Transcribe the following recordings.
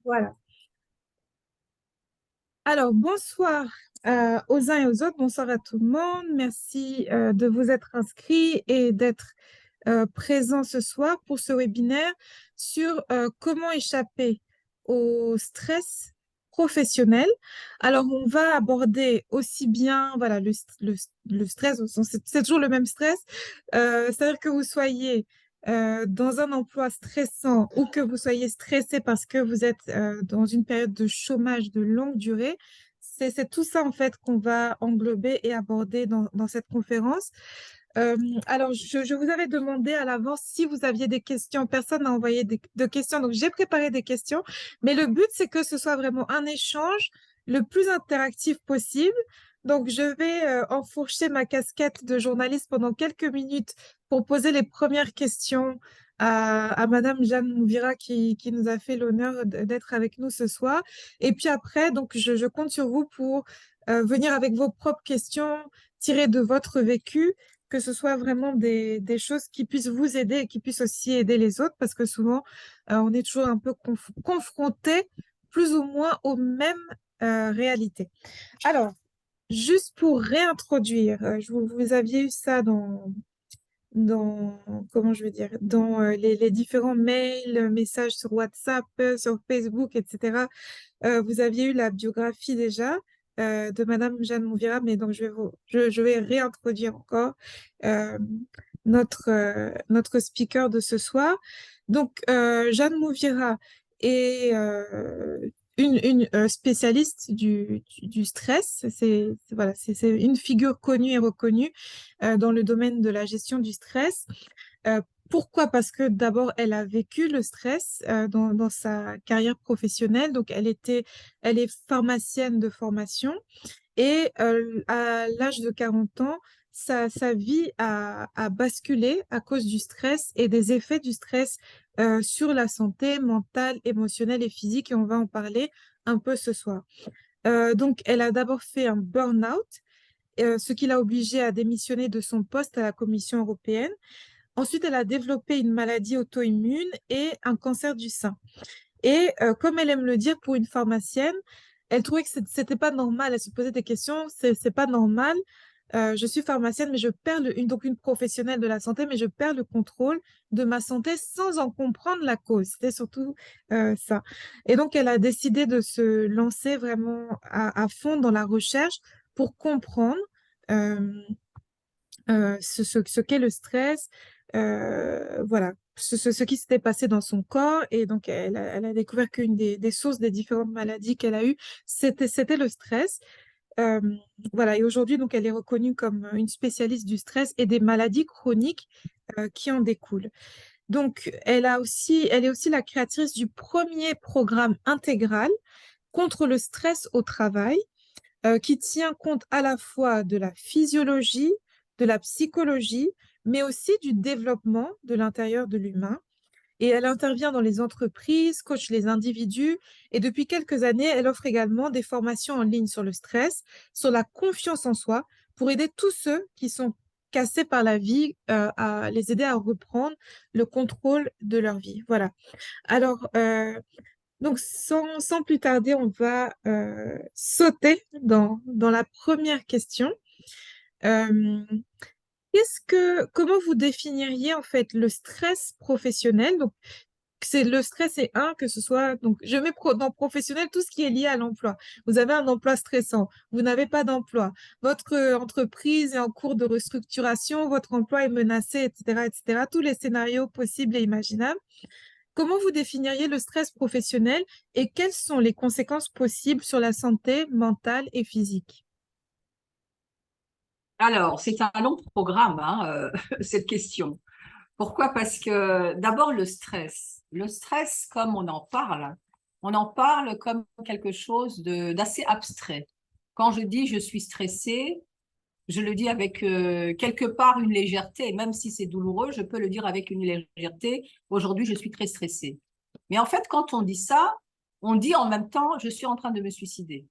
Voilà. Alors, bonsoir aux uns et aux autres, bonsoir à tout le monde. Merci de vous être inscrits et d'être présents ce soir pour ce webinaire sur comment échapper au stress professionnel. Alors, on va aborder aussi bien voilà, le stress, au sens- c'est toujours le même stress, c'est-à-dire que vous soyez dans un emploi stressant ou que vous soyez stressé parce que vous êtes dans une période de chômage de longue durée, c'est tout ça en fait qu'on va englober et aborder dans cette conférence. Alors, je vous avais demandé à l'avance si vous aviez des questions. Personne n'a envoyé de questions, donc j'ai préparé des questions. Mais le but, c'est que ce soit vraiment un échange le plus interactif possible. Donc, je vais enfourcher ma casquette de journaliste pendant quelques minutes pour poser les premières questions à Madame Jeanne Mouvira qui nous a fait l'honneur d'être avec nous ce soir. Et puis après, donc, je compte sur vous pour venir avec vos propres questions tirées de votre vécu, que ce soit vraiment des choses qui puissent vous aider et qui puissent aussi aider les autres, parce que souvent, on est toujours un peu confronté plus ou moins aux mêmes réalités. Alors, juste pour réintroduire, vous aviez eu ça dans, comment je veux dire, dans les différents mails, messages sur WhatsApp, sur Facebook, etc. Vous aviez eu la biographie déjà de Madame Jeanne Mouvira, mais donc je vais réintroduire encore euh, notre speaker de ce soir. Donc, Jeanne Mouvira est une spécialiste du stress. Voilà, c'est une figure connue et reconnue dans le domaine de la gestion du stress. Euh, Pourquoi? Parce que d'abord, elle a vécu le stress dans sa carrière professionnelle. Donc, elle est pharmacienne de formation et à l'âge de 40 ans, sa vie a basculé à cause du stress et des effets du stress sur la santé mentale, émotionnelle et physique. Et on va en parler un peu ce soir. Donc, elle a d'abord fait un burn-out, ce qui l'a obligée à démissionner de son poste à la Commission européenne. Ensuite, elle a développé une maladie auto-immune et un cancer du sein. Et comme elle aime le dire pour une pharmacienne, elle trouvait que c'était pas normal. Elle se posait des questions. C'est pas normal. Je suis pharmacienne, mais je perds donc une professionnelle de la santé, mais je perds le contrôle de ma santé sans en comprendre la cause. C'était surtout ça. Et donc, elle a décidé de se lancer vraiment à fond dans la recherche pour comprendre euh, ce qu'est le stress, voilà, ce qui s'était passé dans son corps. Et donc, elle a découvert qu'une des sources des différentes maladies qu'elle a eues, c'était le stress. Euh, voilà, et aujourd'hui, donc, elle est reconnue comme une spécialiste du stress et des maladies chroniques qui en découlent. Donc, elle est aussi la créatrice du premier programme intégral contre le stress au travail qui tient compte à la fois de la physiologie, de la psychologie, mais aussi du développement de l'intérieur de l'humain. Et elle intervient dans les entreprises, coach les individus, et depuis quelques années, elle offre également des formations en ligne sur le stress, sur la confiance en soi, pour aider tous ceux qui sont cassés par la vie, à les aider à reprendre le contrôle de leur vie. Voilà. Alors, donc, sans plus tarder, on va sauter dans la première question. Euh, Comment vous définiriez en fait le stress professionnel? Donc, le stress est un, que ce soit, donc je mets dans professionnel tout ce qui est lié à l'emploi. Vous avez un emploi stressant, vous n'avez pas d'emploi, votre entreprise est en cours de restructuration, votre emploi est menacé, etc., etc. Tous les scénarios possibles et imaginables. Comment vous définiriez le stress professionnel et quelles sont les conséquences possibles sur la santé mentale et physique? Alors, c'est un long programme, hein, cette question. Pourquoi? Parce que d'abord, le stress. Le stress, comme on en parle comme quelque chose d'assez abstrait. Quand je dis je suis stressée, je le dis avec quelque part une légèreté, même si c'est douloureux, je peux le dire avec une légèreté. Aujourd'hui, je suis très stressée. Mais en fait, quand on dit ça, on dit en même temps, je suis en train de me suicider.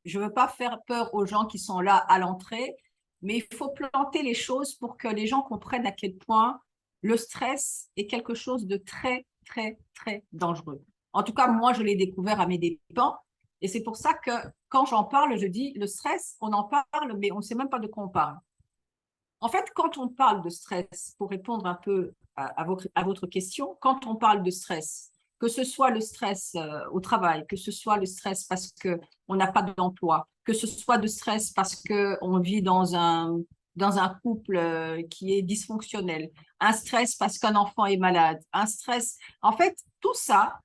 Je ne veux pas faire peur aux gens qui sont là à l'entrée, mais il faut planter les choses pour que les gens comprennent à quel point le stress est quelque chose de très, très, très dangereux. En tout cas, moi, je l'ai découvert à mes dépens. Et c'est pour ça que quand j'en parle, je dis le stress, on en parle, mais on ne sait même pas de quoi on parle. En fait, quand on parle de stress, pour répondre un peu à votre question, quand on parle de stress, que ce soit le stress au travail, que ce soit le stress parce qu'on n'a pas d'emploi, que ce soit de stress parce qu'on vit dans un couple qui est dysfonctionnel, un stress parce qu'un enfant est malade, un stress, en fait, tout ça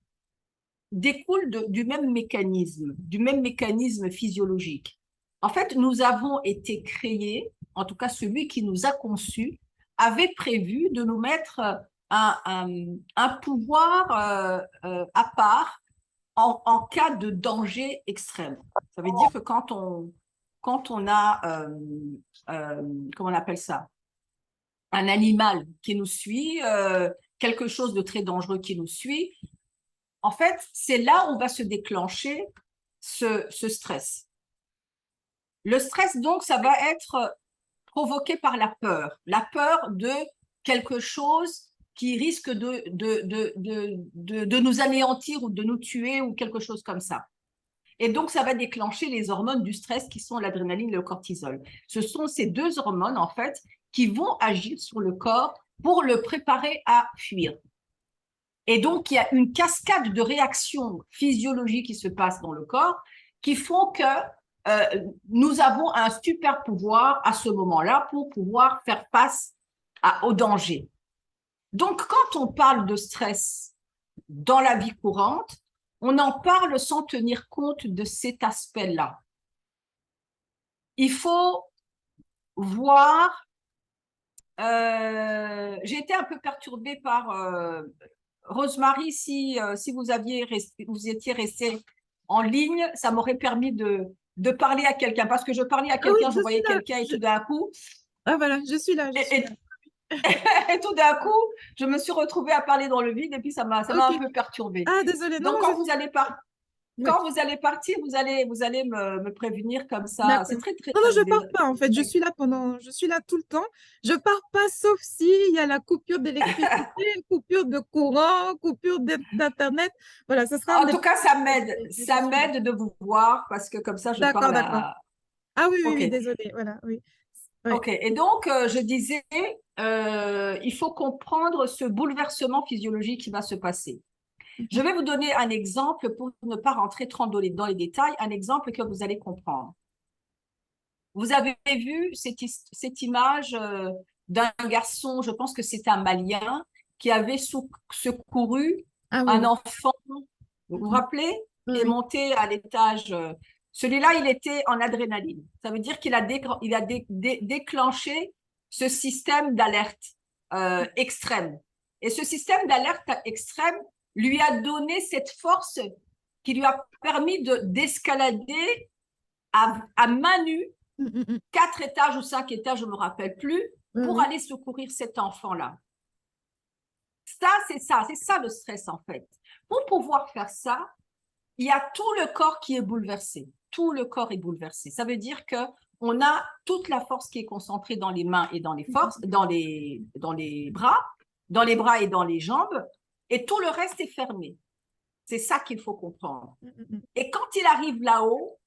découle du même mécanisme physiologique. En fait, nous avons été créés, en tout cas celui qui nous a conçus, avait prévu de nous mettre un pouvoir à part en cas de danger extrême. Ça veut dire que quand on a, comment on appelle ça, un animal qui nous suit, quelque chose de très dangereux qui nous suit, en fait, c'est là où va se déclencher ce stress. Le stress, donc, ça va être provoqué par la peur de quelque chose qui risque de nous anéantir ou de nous tuer ou quelque chose comme ça. Et donc, ça va déclencher les hormones du stress qui sont l'adrénaline et le cortisol. Ce sont ces deux hormones, en fait, qui vont agir sur le corps pour le préparer à fuir. Et donc, il y a une cascade de réactions physiologiques qui se passent dans le corps qui font que nous avons un super pouvoir à ce moment-là pour pouvoir faire face au danger. Donc, quand on parle de stress dans la vie courante, on en parle sans tenir compte de cet aspect-là. Il faut voir, j'ai été un peu perturbée par Rosemary, si vous étiez resté en ligne, ça m'aurait permis de parler à quelqu'un. Parce que je parlais à quelqu'un, oui, je voyais quelqu'un et tout d'un coup, Ah voilà, je suis là, je suis là. et tout d'un coup, je me suis retrouvée à parler dans le vide et puis ça m'a un Ok. peu perturbée. Ah, désolée, non, Donc, je suis... Oui, quand vous allez partir, vous allez me prévenir comme ça. d'accord. C'est très, très, Non, non, très je pars pas en fait. Je suis là tout le temps. Je pars pas sauf si il y a la coupure d'électricité, coupure de courant, coupure d'internet. Voilà, ce sera un En des tout cas, mais je ça suis là. m'aide de vous voir parce que comme ça, je D'accord, parle d'accord. à… Ah oui, oui, OK. oui, désolée. Voilà, oui. Oui. OK. Et donc, je disais, il faut comprendre ce bouleversement physiologique qui va se passer. Je Mhm. vais vous donner un exemple pour ne pas rentrer trop dans les détails, un exemple que vous allez comprendre. Vous avez vu cette image d'un garçon, je pense que c'est un Malien, qui avait secouru Ah oui, un oui. enfant, vous vous Mhm. rappelez, Oui, qui est oui. monté à l'étage. Celui-là, il était en adrénaline. Ça veut dire qu'il a, déclenché ce système d'alerte extrême. Et ce système d'alerte extrême lui a donné cette force qui lui a permis d'escalader à main nue Mhm, mhm. 4 étages ou 5 étages, je ne me rappelle plus, Oui, pour oui. aller secourir cet enfant-là. C'est ça le stress en fait. Pour pouvoir faire ça, il y a tout le corps qui est bouleversé. Tout le corps est bouleversé. Ça veut dire que on a toute la force qui est concentrée dans les mains et dans les forces, dans les bras et dans les jambes, et tout le reste est fermé. C'est ça qu'il faut comprendre. Mhm, mhm. Et quand il arrive là-haut,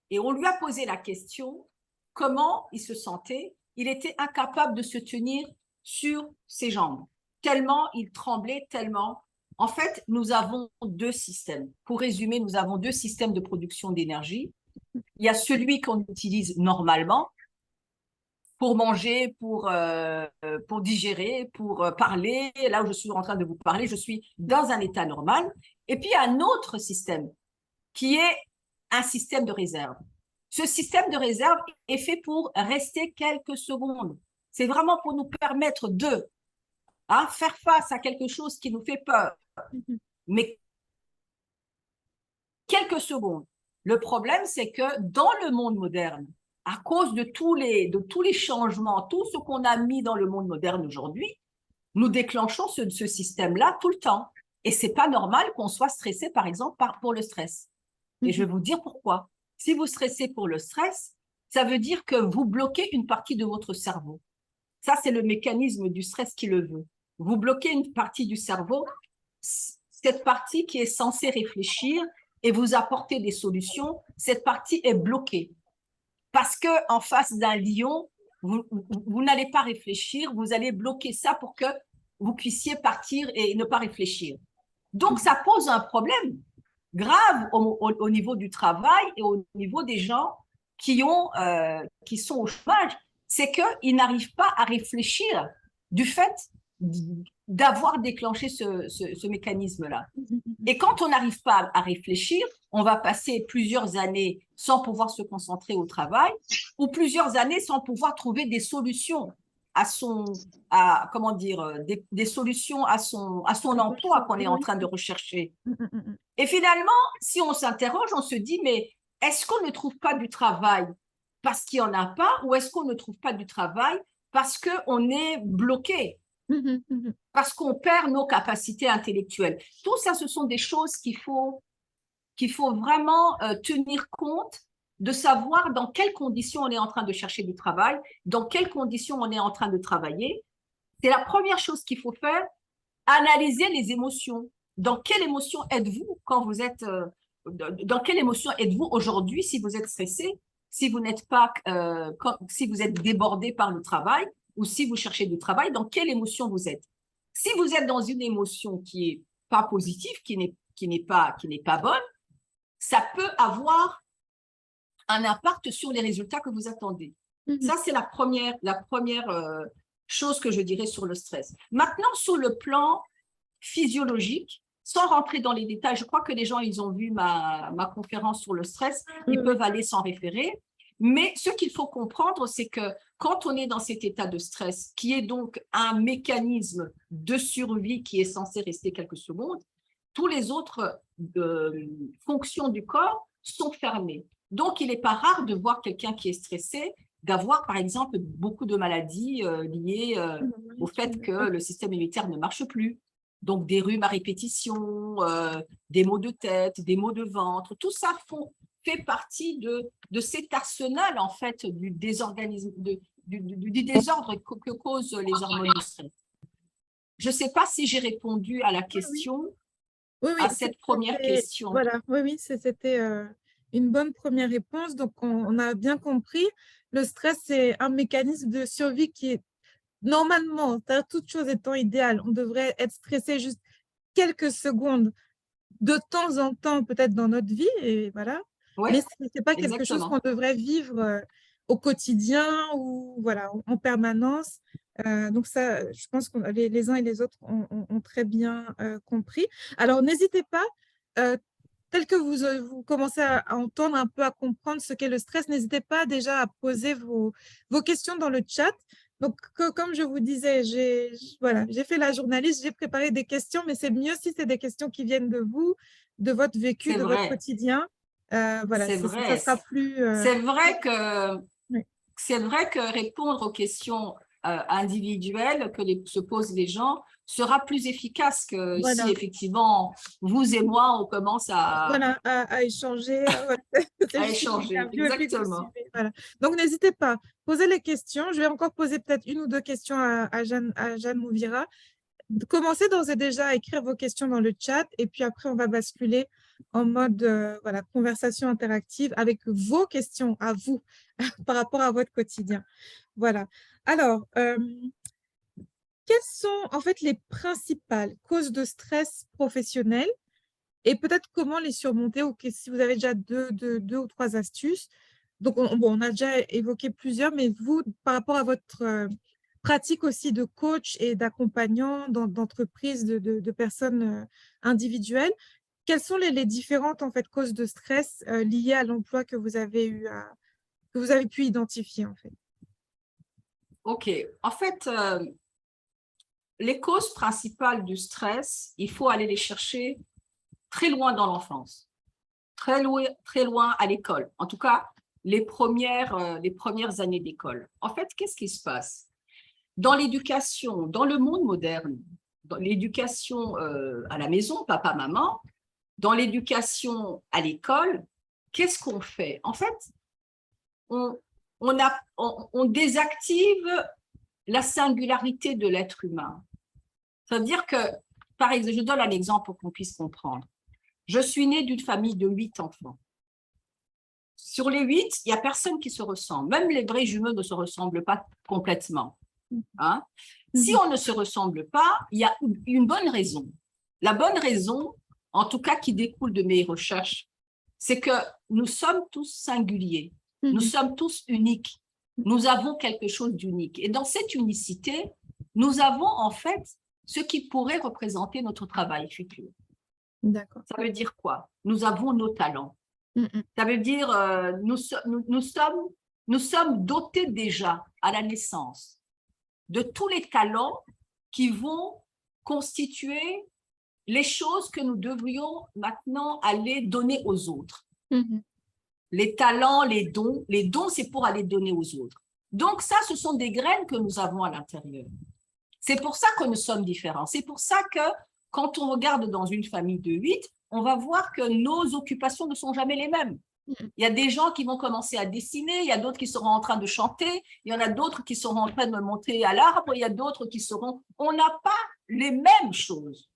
et on lui a posé la question, comment il se sentait, il était incapable de se tenir sur ses jambes, tellement il tremblait, tellement. En fait, nous avons deux systèmes. Pour résumer, nous avons deux systèmes de production d'énergie. Il y a celui qu'on utilise normalement pour manger, pour digérer, pour parler. Là où je suis en train de vous parler, je suis dans un état normal. Et puis, il y a un autre système qui est un système de réserve. Ce système de réserve est fait pour rester quelques secondes. C'est vraiment pour nous permettre de faire face à quelque chose qui nous fait peur, Mhm. mais quelques secondes. Le problème, c'est que dans le monde moderne, à cause de tous les changements, tout ce qu'on a mis dans le monde moderne aujourd'hui, nous déclenchons ce système-là tout le temps. Et c'est pas normal qu'on soit stressé, par exemple, pour le stress. Et je Mhm. vais vous dire pourquoi. Si vous stressez pour le stress, ça veut dire que vous bloquez une partie de votre cerveau. Ça, c'est le mécanisme du stress qui le veut. Vous bloquez une partie du cerveau. cette partie qui est censée réfléchir et vous apporter des solutions, cette partie est bloquée. Parce qu'en face d'un lion, vous n'allez pas réfléchir, vous allez bloquer ça pour que vous puissiez partir et ne pas réfléchir. Donc, ça pose un problème grave au niveau du travail et au niveau des gens qui sont au chômage. C'est qu'ils n'arrivent pas à réfléchir du fait d'avoir déclenché ce mécanisme-là. Et quand on n'arrive pas à réfléchir, on va passer plusieurs années sans pouvoir se concentrer au travail ou plusieurs années sans pouvoir trouver des solutions comment dire, des solutions à son emploi qu'on est en train de rechercher. Et finalement, si on s'interroge, on se dit, mais est-ce qu'on ne trouve pas du travail parce qu'il n'y en a pas, ou est-ce qu'on ne trouve pas du travail parce qu'on est bloqué, parce qu'on perd nos capacités intellectuelles? Tout ça, ce sont des choses qu'il faut vraiment tenir compte, de savoir dans quelles conditions on est en train de chercher du travail, dans quelles conditions on est en train de travailler. C'est la première chose qu'il faut faire, analyser les émotions. Dans quelle émotion êtes-vous quand vous êtes… dans quelle émotion êtes-vous aujourd'hui si vous êtes stressé, si vous n'êtes pas… si vous êtes débordé par le travail ou si vous cherchez du travail, dans quelle émotion vous êtes? Si vous êtes dans une émotion qui n'est pas positive, qui n'est pas bonne, ça peut avoir un impact sur les résultats que vous attendez. Ça, c'est la première chose que je dirais sur le stress. Maintenant, sur le plan physiologique, sans rentrer dans les détails, je crois que les gens, ils ont vu ma conférence sur le stress, ils peuvent aller s'en référer. Mais ce qu'il faut comprendre, c'est que quand on est dans cet état de stress, qui est donc un mécanisme de survie qui est censé rester quelques secondes, tous les autres fonctions du corps sont fermées. Donc, il n'est pas rare de voir quelqu'un qui est stressé, d'avoir, par exemple, beaucoup de maladies liées au fait que le système immunitaire ne marche plus. Donc, des rhumes à répétition, des maux de tête, des maux de ventre, tout ça fait partie de cet arsenal, en fait, du désordre que causent les hormones du stress. Je ne sais pas si j'ai répondu à la question, à cette première question. Voilà, oui, c'était une bonne première réponse. Donc, on a bien compris, le stress, c'est un mécanisme de survie qui est normalement, toute chose étant idéale, on devrait être stressé juste quelques secondes de temps en temps, peut-être dans notre vie, et voilà. Ouais, mais ce n'est pas quelque chose qu'on devrait vivre au quotidien ou voilà, en permanence. Donc ça, je pense que les uns et les autres ont très bien compris. Alors, n'hésitez pas, tel que vous commencez à entendre un peu, à comprendre ce qu'est le stress, n'hésitez pas déjà à poser vos questions dans le chat. Donc, comme je vous disais, j'ai fait la journaliste, j'ai préparé des questions, mais c'est mieux si c'est des questions qui viennent de vous, de votre vécu, de votre quotidien. Voilà, ça sera plus… C'est vrai que… Oui. C'est vrai que répondre aux questions individuelles que se posent les gens sera plus efficace que si effectivement vous et moi on commence à échanger. à échanger. Exactement. Voilà. Donc n'hésitez pas, posez les questions. Je vais encore poser peut-être une ou deux questions à Jeanne Mouvira. Commencez d'ores et déjà à écrire vos questions dans le chat et puis après on va basculer en mode voilà, conversation interactive avec vos questions à vous par rapport à votre quotidien. Voilà. Alors, quelles sont en fait les principales causes de stress professionnel et peut-être comment les surmonter, ou si vous avez déjà deux ou trois astuces. Donc, on a déjà évoqué plusieurs, mais vous, par rapport à votre pratique aussi de coach et d'accompagnant d'entreprises, de personnes individuelles, quelles sont les différentes en fait, causes de stress liées à l'emploi que vous avez pu identifier en fait? Ok. En fait, les causes principales du stress, il faut aller les chercher très loin dans l'enfance, très loin à l'école. En tout cas, les premières années d'école. En fait, qu'est-ce qui se passe? Dans l'éducation, dans le monde moderne, dans l'éducation à la maison, papa, maman, dans l'éducation à l'école, qu'est-ce qu'on fait? En fait, on désactive la singularité de l'être humain. Ça veut dire que par exemple, je donne un exemple pour qu'on puisse comprendre. Je suis née d'une famille de 8 enfants. Sur les 8, il n'y a personne qui se ressemble. Même les vrais jumeaux ne se ressemblent pas complètement. Hein? Si on ne se ressemble pas, il y a une bonne raison. La bonne raison, en tout cas qui découle de mes recherches, c'est que nous sommes tous singuliers. Nous sommes tous uniques. Nous avons quelque chose d'unique. Et dans cette unicité, nous avons en fait ce qui pourrait représenter notre travail futur. D'accord. Ça veut dire quoi? Nous avons nos talents. Ça veut dire nous sommes dotés déjà à la naissance de tous les talents qui vont constituer les choses que nous devrions maintenant aller donner aux autres. Les talents, les dons, c'est pour aller donner aux autres. Donc ça, ce sont des graines que nous avons à l'intérieur. C'est pour ça que nous sommes différents. C'est pour ça que quand on regarde dans une famille de 8, on va voir que nos occupations ne sont jamais les mêmes. Il y a des gens qui vont commencer à dessiner, il y a d'autres qui seront en train de chanter, il y en a d'autres qui seront en train de monter à l'arbre, il y a d'autres qui seront… On n'a pas les mêmes choses.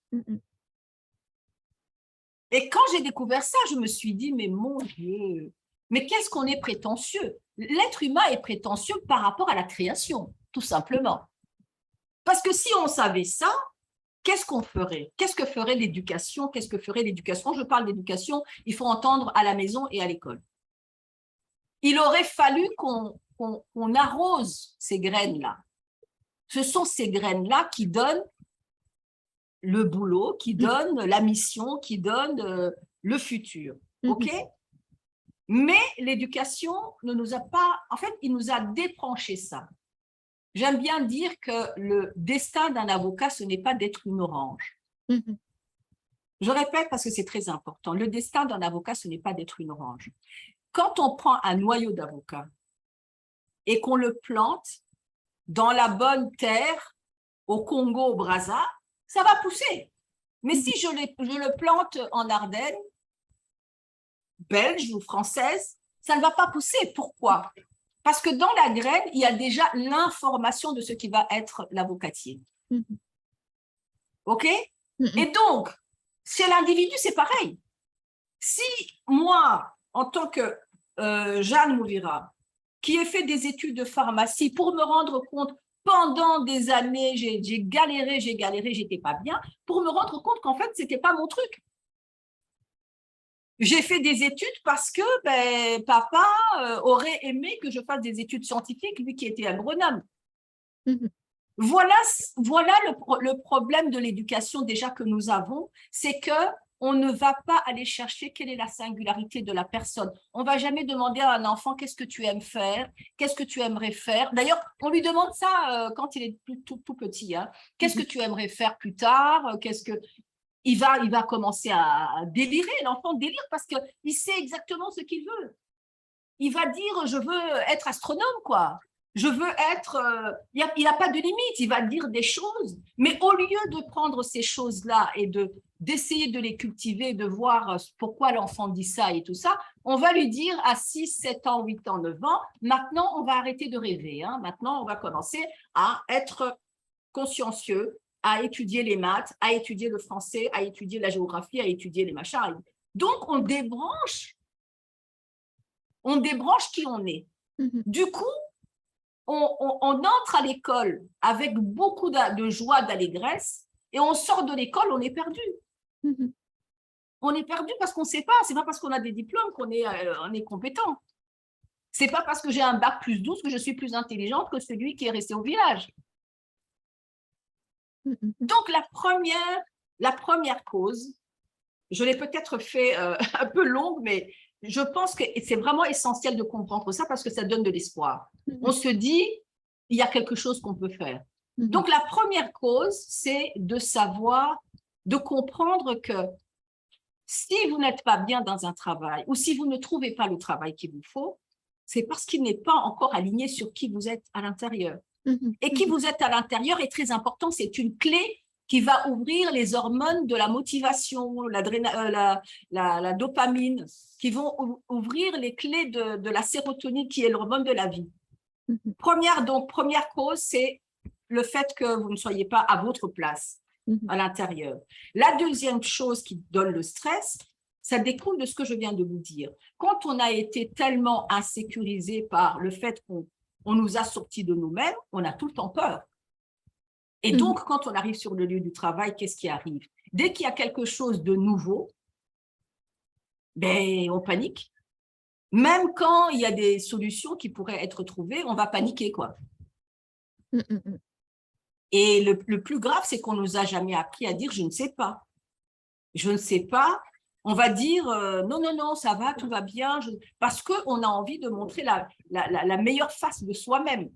Et quand j'ai découvert ça, je me suis dit, mais mon Dieu, mais qu'est-ce qu'on est prétentieux? L'être humain est prétentieux par rapport à la création, tout simplement. Parce que si on savait ça, qu'est-ce qu'on ferait? Qu'est-ce que ferait l'éducation? Qu'est-ce que ferait l'éducation? Je parle d'éducation, il faut entendre à la maison et à l'école. Il aurait fallu qu'on arrose ces graines-là. Ce sont ces graines-là qui donnent le boulot, qui donnent la mission, qui donnent le futur. OK? Mais l'éducation ne nous a pas… En fait, il nous a débranché ça. J'aime bien dire que le destin d'un avocat, ce n'est pas d'être une orange. Je répète parce que c'est très important. Le destin d'un avocat, ce n'est pas d'être une orange. Quand on prend un noyau d'avocat et qu'on le plante dans la bonne terre, au Congo, au Brazza, ça va pousser. Mais si je le plante en Ardennes, belge ou française, ça ne va pas pousser. Pourquoi? Parce que dans la graine, il y a déjà l'information de ce qui va être l'avocatier. OK? Et donc, chez l'individu, c'est pareil. Si moi, en tant que Jeanne Mouvira, qui ai fait des études de pharmacie pour me rendre compte, pendant des années, j'ai galéré, j'étais pas bien, pour me rendre compte qu'en fait, c'était pas mon truc. J'ai fait des études parce que papa aurait aimé que je fasse des études scientifiques, lui qui était agronome. Voilà le problème de l'éducation déjà que nous avons, c'est qu'on ne va pas aller chercher quelle est la singularité de la personne. On ne va jamais demander à un enfant qu'est-ce que tu aimes faire, qu'est-ce que tu aimerais faire. D'ailleurs, on lui demande ça quand il est tout petit. Hein. Qu'est-ce que tu aimerais faire plus tard? Il va commencer à délirer, l'enfant délire parce qu'il sait exactement ce qu'il veut. Il va dire, je veux être astronome, quoi. Je veux être… il n'a pas de limite, il va dire des choses, mais au lieu de prendre ces choses-là et d'essayer de les cultiver, de voir pourquoi l'enfant dit ça et tout ça, on va lui dire à 6, 7 ans, 8 ans, 9 ans, maintenant, on va arrêter de rêver. Hein. Maintenant, on va commencer à être consciencieux, à étudier les maths, à étudier le français, à étudier la géographie, à étudier les machins. Donc, on débranche qui on est. Du coup, on entre à l'école avec beaucoup de joie, d'allégresse, et on sort de l'école, on est perdu. On est perdu parce qu'on ne sait pas. Ce n'est pas parce qu'on a des diplômes qu'on est compétent. Ce n'est pas parce que j'ai un bac plus 12 que je suis plus intelligente que celui qui est resté au village. Donc, la première cause, je l'ai peut-être fait un peu longue, mais je pense que c'est vraiment essentiel de comprendre ça parce que ça donne de l'espoir. On se dit, il y a quelque chose qu'on peut faire. Donc, la première cause, c'est de savoir, de comprendre que si vous n'êtes pas bien dans un travail ou si vous ne trouvez pas le travail qu'il vous faut, c'est parce qu'il n'est pas encore aligné sur qui vous êtes à l'intérieur. Et qui vous êtes à l'intérieur est très important, c'est une clé qui va ouvrir les hormones de la motivation, la dopamine, qui vont ouvrir les clés de la sérotonine qui est l'hormone de la vie. Première cause, c'est le fait que vous ne soyez pas à votre place. à l'intérieur. La deuxième chose qui donne le stress, ça découle de ce que je viens de vous dire. Quand on a été tellement insécurisé par le fait qu'on nous a sortis de nous-mêmes, on a tout le temps peur. Et donc, quand on arrive sur le lieu du travail, qu'est-ce qui arrive? Dès qu'il y a quelque chose de nouveau, ben, on panique. Même quand il y a des solutions qui pourraient être trouvées, on va paniquer, quoi. Et le plus grave, c'est qu'on ne nous a jamais appris à dire « je ne sais pas ». Je ne sais pas. On va dire non, non, non, ça va, tout va bien, parce qu'on a envie de montrer la meilleure face de soi-même.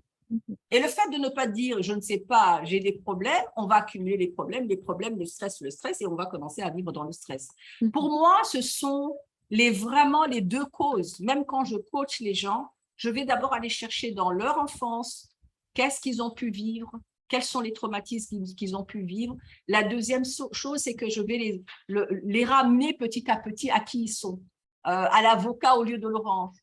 Et le fait de ne pas dire je ne sais pas, j'ai des problèmes, on va accumuler les problèmes, le stress, et on va commencer à vivre dans le stress. Pour moi, ce sont vraiment les deux causes. Même quand je coach les gens, je vais d'abord aller chercher dans leur enfance qu'est-ce qu'ils ont pu vivre, quels sont les traumatismes qu'ils ont pu vivre. La deuxième chose, c'est que je vais les ramener petit à petit à qui ils sont, à l'avocat au lieu de l'orange.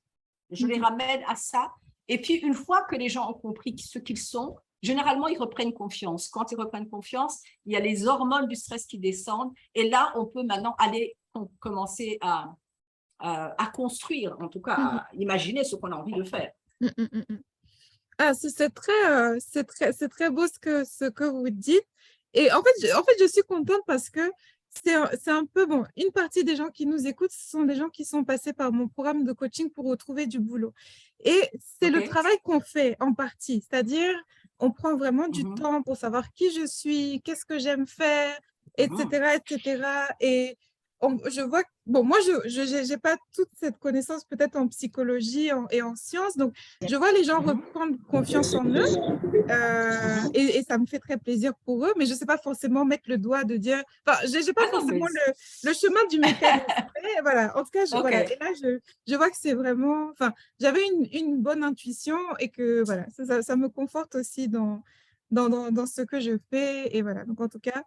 Je les ramène à ça. Et puis, une fois que les gens ont compris ce qu'ils sont, généralement, ils reprennent confiance. Quand ils reprennent confiance, il y a les hormones du stress qui descendent. Et là, on peut maintenant aller commencer à construire, en tout cas, à imaginer ce qu'on a envie de faire. Ah, c'est très beau ce que vous dites. Et en fait, je suis contente parce que c'est un peu, bon, une partie des gens qui nous écoutent, ce sont des gens qui sont passés par mon programme de coaching pour retrouver du boulot. Et c'est le travail qu'on fait en partie, c'est-à-dire on prend vraiment du temps pour savoir qui je suis, qu'est-ce que j'aime faire, etc., etc. Et je vois, bon, moi, je n'ai pas toute cette connaissance peut-être en psychologie et en sciences, donc je vois les gens reprendre confiance en eux et ça me fait très plaisir pour eux, mais je ne sais pas forcément mettre le doigt de dire, enfin, je n'ai pas forcément le chemin du mécanisme, mais voilà, en tout cas, voilà, et là, je vois que c'est vraiment, enfin, j'avais une bonne intuition et que voilà, ça me conforte aussi dans ce que je fais, et voilà, donc en tout cas,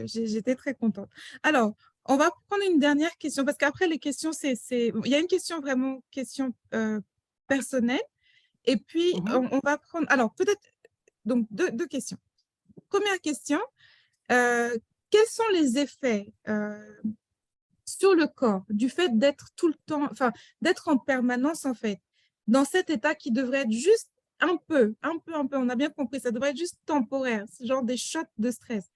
j'étais très contente. Alors, on va prendre une dernière question, parce qu'après les questions, il y a une question vraiment, personnelle, et puis on va prendre, alors peut-être, donc deux questions. Première question, quels sont les effets sur le corps du fait d'être tout le temps, enfin, d'être en permanence, en fait, dans cet état qui devrait être juste un peu, on a bien compris, ça devrait être juste temporaire, ce genre des shots de stress.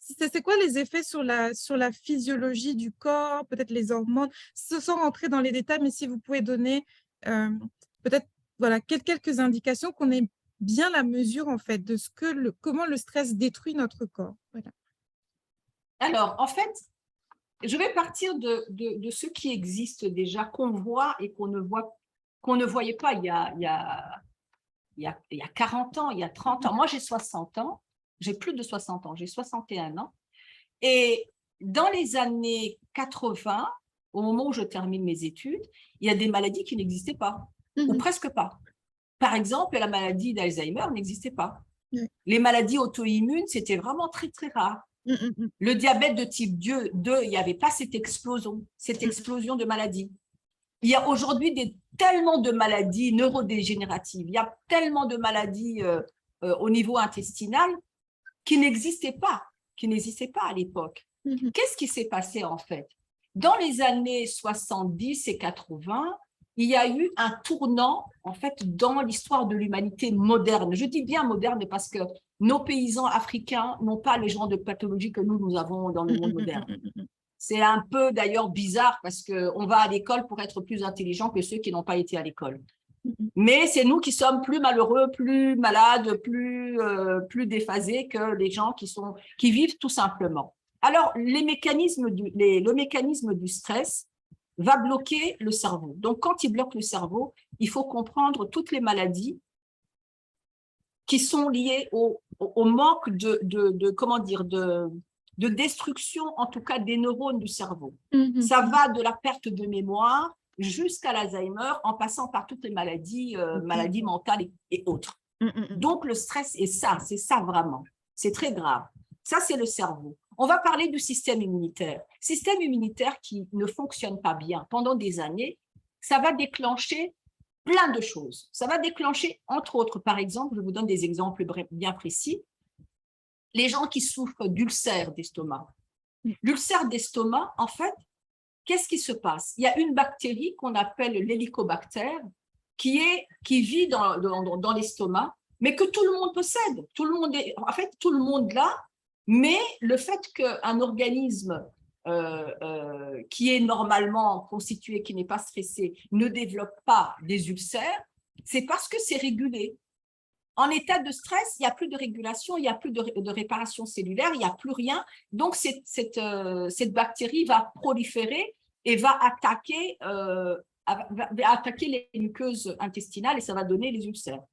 C'est quoi les effets sur la physiologie du corps, peut-être les hormones, sans rentrer dans les détails, mais si vous pouvez donner peut-être voilà, quelques indications qu'on ait bien la mesure en fait de comment le stress détruit notre corps. Voilà. Alors, en fait, je vais partir de ce qui existe déjà, qu'on voit et qu'on ne voyait pas il y a 40 ans, il y a 30 ans. Moi, j'ai 60 ans. J'ai plus de 60 ans, j'ai 61 ans. Et dans les années 80, au moment où je termine mes études, il y a des maladies qui n'existaient pas, ou presque pas. Par exemple, la maladie d'Alzheimer n'existait pas. Les maladies auto-immunes, c'était vraiment très, très rare. Le diabète de type 2, il n'y avait pas cette explosion de maladies. Il y a aujourd'hui tellement de maladies neurodégénératives, il y a tellement de maladies au niveau intestinal qui n'existaient pas à l'époque. Qu'est-ce qui s'est passé en fait? Dans les années 70 et 80, il y a eu un tournant en fait dans l'histoire de l'humanité moderne. Je dis bien moderne parce que nos paysans africains n'ont pas les genres de pathologies que nous avons dans le monde moderne. C'est un peu d'ailleurs bizarre parce qu'on va à l'école pour être plus intelligent que ceux qui n'ont pas été à l'école. Mais c'est nous qui sommes plus malheureux, plus malades, plus déphasés que les gens qui vivent tout simplement. Alors, le mécanisme du stress va bloquer le cerveau. Donc, quand il bloque le cerveau, il faut comprendre toutes les maladies qui sont liées au manque de destruction, en tout cas des neurones du cerveau. Ça va de la perte de mémoire jusqu'à l'Alzheimer, en passant par toutes les maladies, maladies mentales et autres. Donc, le stress c'est ça vraiment. C'est très grave. Ça, c'est le cerveau. On va parler du système immunitaire. Système immunitaire qui ne fonctionne pas bien pendant des années, ça va déclencher plein de choses. Ça va déclencher, entre autres, par exemple, je vous donne des exemples bien précis, les gens qui souffrent d'ulcères d'estomac. L'ulcère d'estomac, en fait, qu'est-ce qui se passe? Il y a une bactérie qu'on appelle l'hélicobactère qui vit dans l'estomac, mais que tout le monde possède. Tout le monde en fait, tout le monde l'a, mais le fait qu'un organisme qui est normalement constitué, qui n'est pas stressé, ne développe pas des ulcères, c'est parce que c'est régulé. En état de stress, il n'y a plus de régulation, il n'y a plus de réparation cellulaire, il n'y a plus rien. Donc, cette bactérie va proliférer et va attaquer les muqueuses intestinales et ça va donner les ulcères.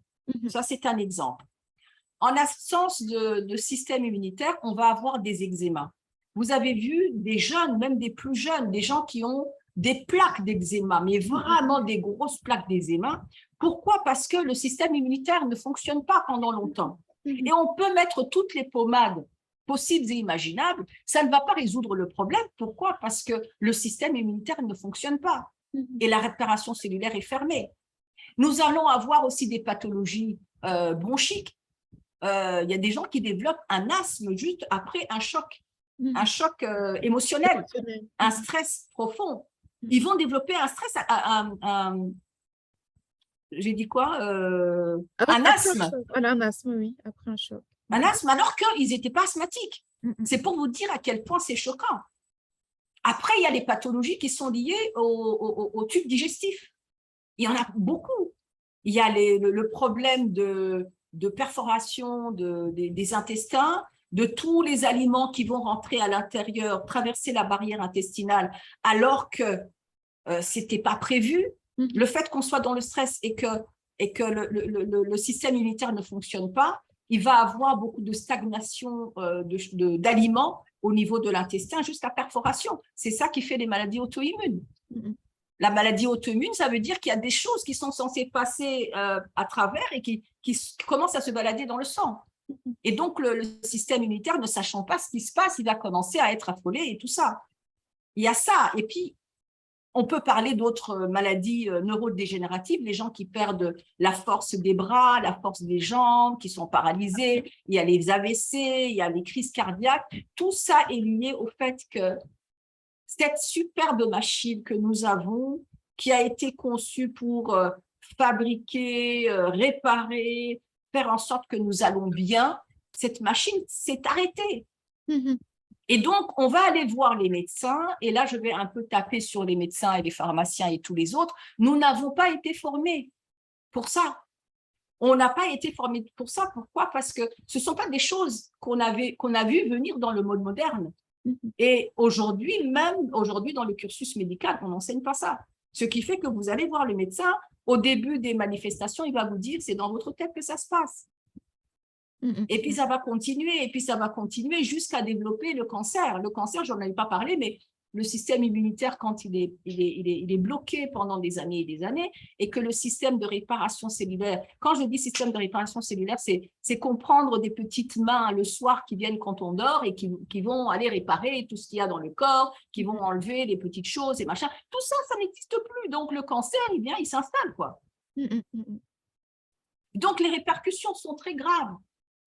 Ça, c'est un exemple. En absence de système immunitaire, on va avoir des eczémas. Vous avez vu des jeunes, même des plus jeunes, des gens qui ont des plaques d'eczéma, mais vraiment des grosses plaques d'eczéma. Pourquoi? Parce que le système immunitaire ne fonctionne pas pendant longtemps. Et on peut mettre toutes les pommades possibles et imaginables, ça ne va pas résoudre le problème. Pourquoi? Parce que le système immunitaire ne fonctionne pas et la réparation cellulaire est fermée. Nous allons avoir aussi des pathologies bronchiques. Il y a des gens qui développent un asthme juste après un choc émotionnel, un stress profond. Ils vont développer un stress, j'ai dit quoi? Un asthme. Voilà, un asthme, oui, après un choc. Un asthme alors qu'ils n'étaient pas asthmatiques. C'est pour vous dire à quel point c'est choquant. Après, il y a les pathologies qui sont liées au tube digestif. Il y en a beaucoup. Il y a le problème de perforation des intestins, de tous les aliments qui vont rentrer à l'intérieur, traverser la barrière intestinale, alors que ce n'était pas prévu. Le fait qu'on soit dans le stress et que le système immunitaire ne fonctionne pas, il va avoir beaucoup de stagnation d'aliments au niveau de l'intestin jusqu'à perforation. C'est ça qui fait les maladies auto-immunes. La maladie auto-immune, ça veut dire qu'il y a des choses qui sont censées passer à travers et qui commencent à se balader dans le sang. Et donc, le système immunitaire, ne sachant pas ce qui se passe, il va commencer à être affolé et tout ça. Il y a ça. Et puis, on peut parler d'autres maladies neurodégénératives, les gens qui perdent la force des bras, la force des jambes, qui sont paralysés. Il y a les AVC, il y a les crises cardiaques. Tout ça est lié au fait que cette superbe machine que nous avons, qui a été conçue pour fabriquer, réparer, faire en sorte que nous allons bien, cette machine s'est arrêtée. Et donc, on va aller voir les médecins, et là, je vais un peu taper sur les médecins et les pharmaciens et tous les autres. Nous n'avons pas été formés pour ça. On n'a pas été formés pour ça. Pourquoi? Parce que ce ne sont pas des choses qu'on a vues venir dans le monde moderne. Et aujourd'hui, même aujourd'hui, dans le cursus médical, on n'enseigne pas ça. Ce qui fait que vous allez voir le médecin, au début des manifestations, il va vous dire, c'est dans votre tête que ça se passe. Et puis, ça va continuer jusqu'à développer le cancer. Le cancer, je n'en avais pas parlé, mais le système immunitaire, quand il est bloqué pendant des années et des années, et que le système de réparation cellulaire, quand je dis système de réparation cellulaire, c'est comprendre des petites mains le soir qui viennent quand on dort et qui vont aller réparer tout ce qu'il y a dans le corps, qui vont enlever les petites choses et machin. Tout ça, ça n'existe plus. Donc, le cancer, eh bien, il s'installe, quoi. Donc, les répercussions sont très graves.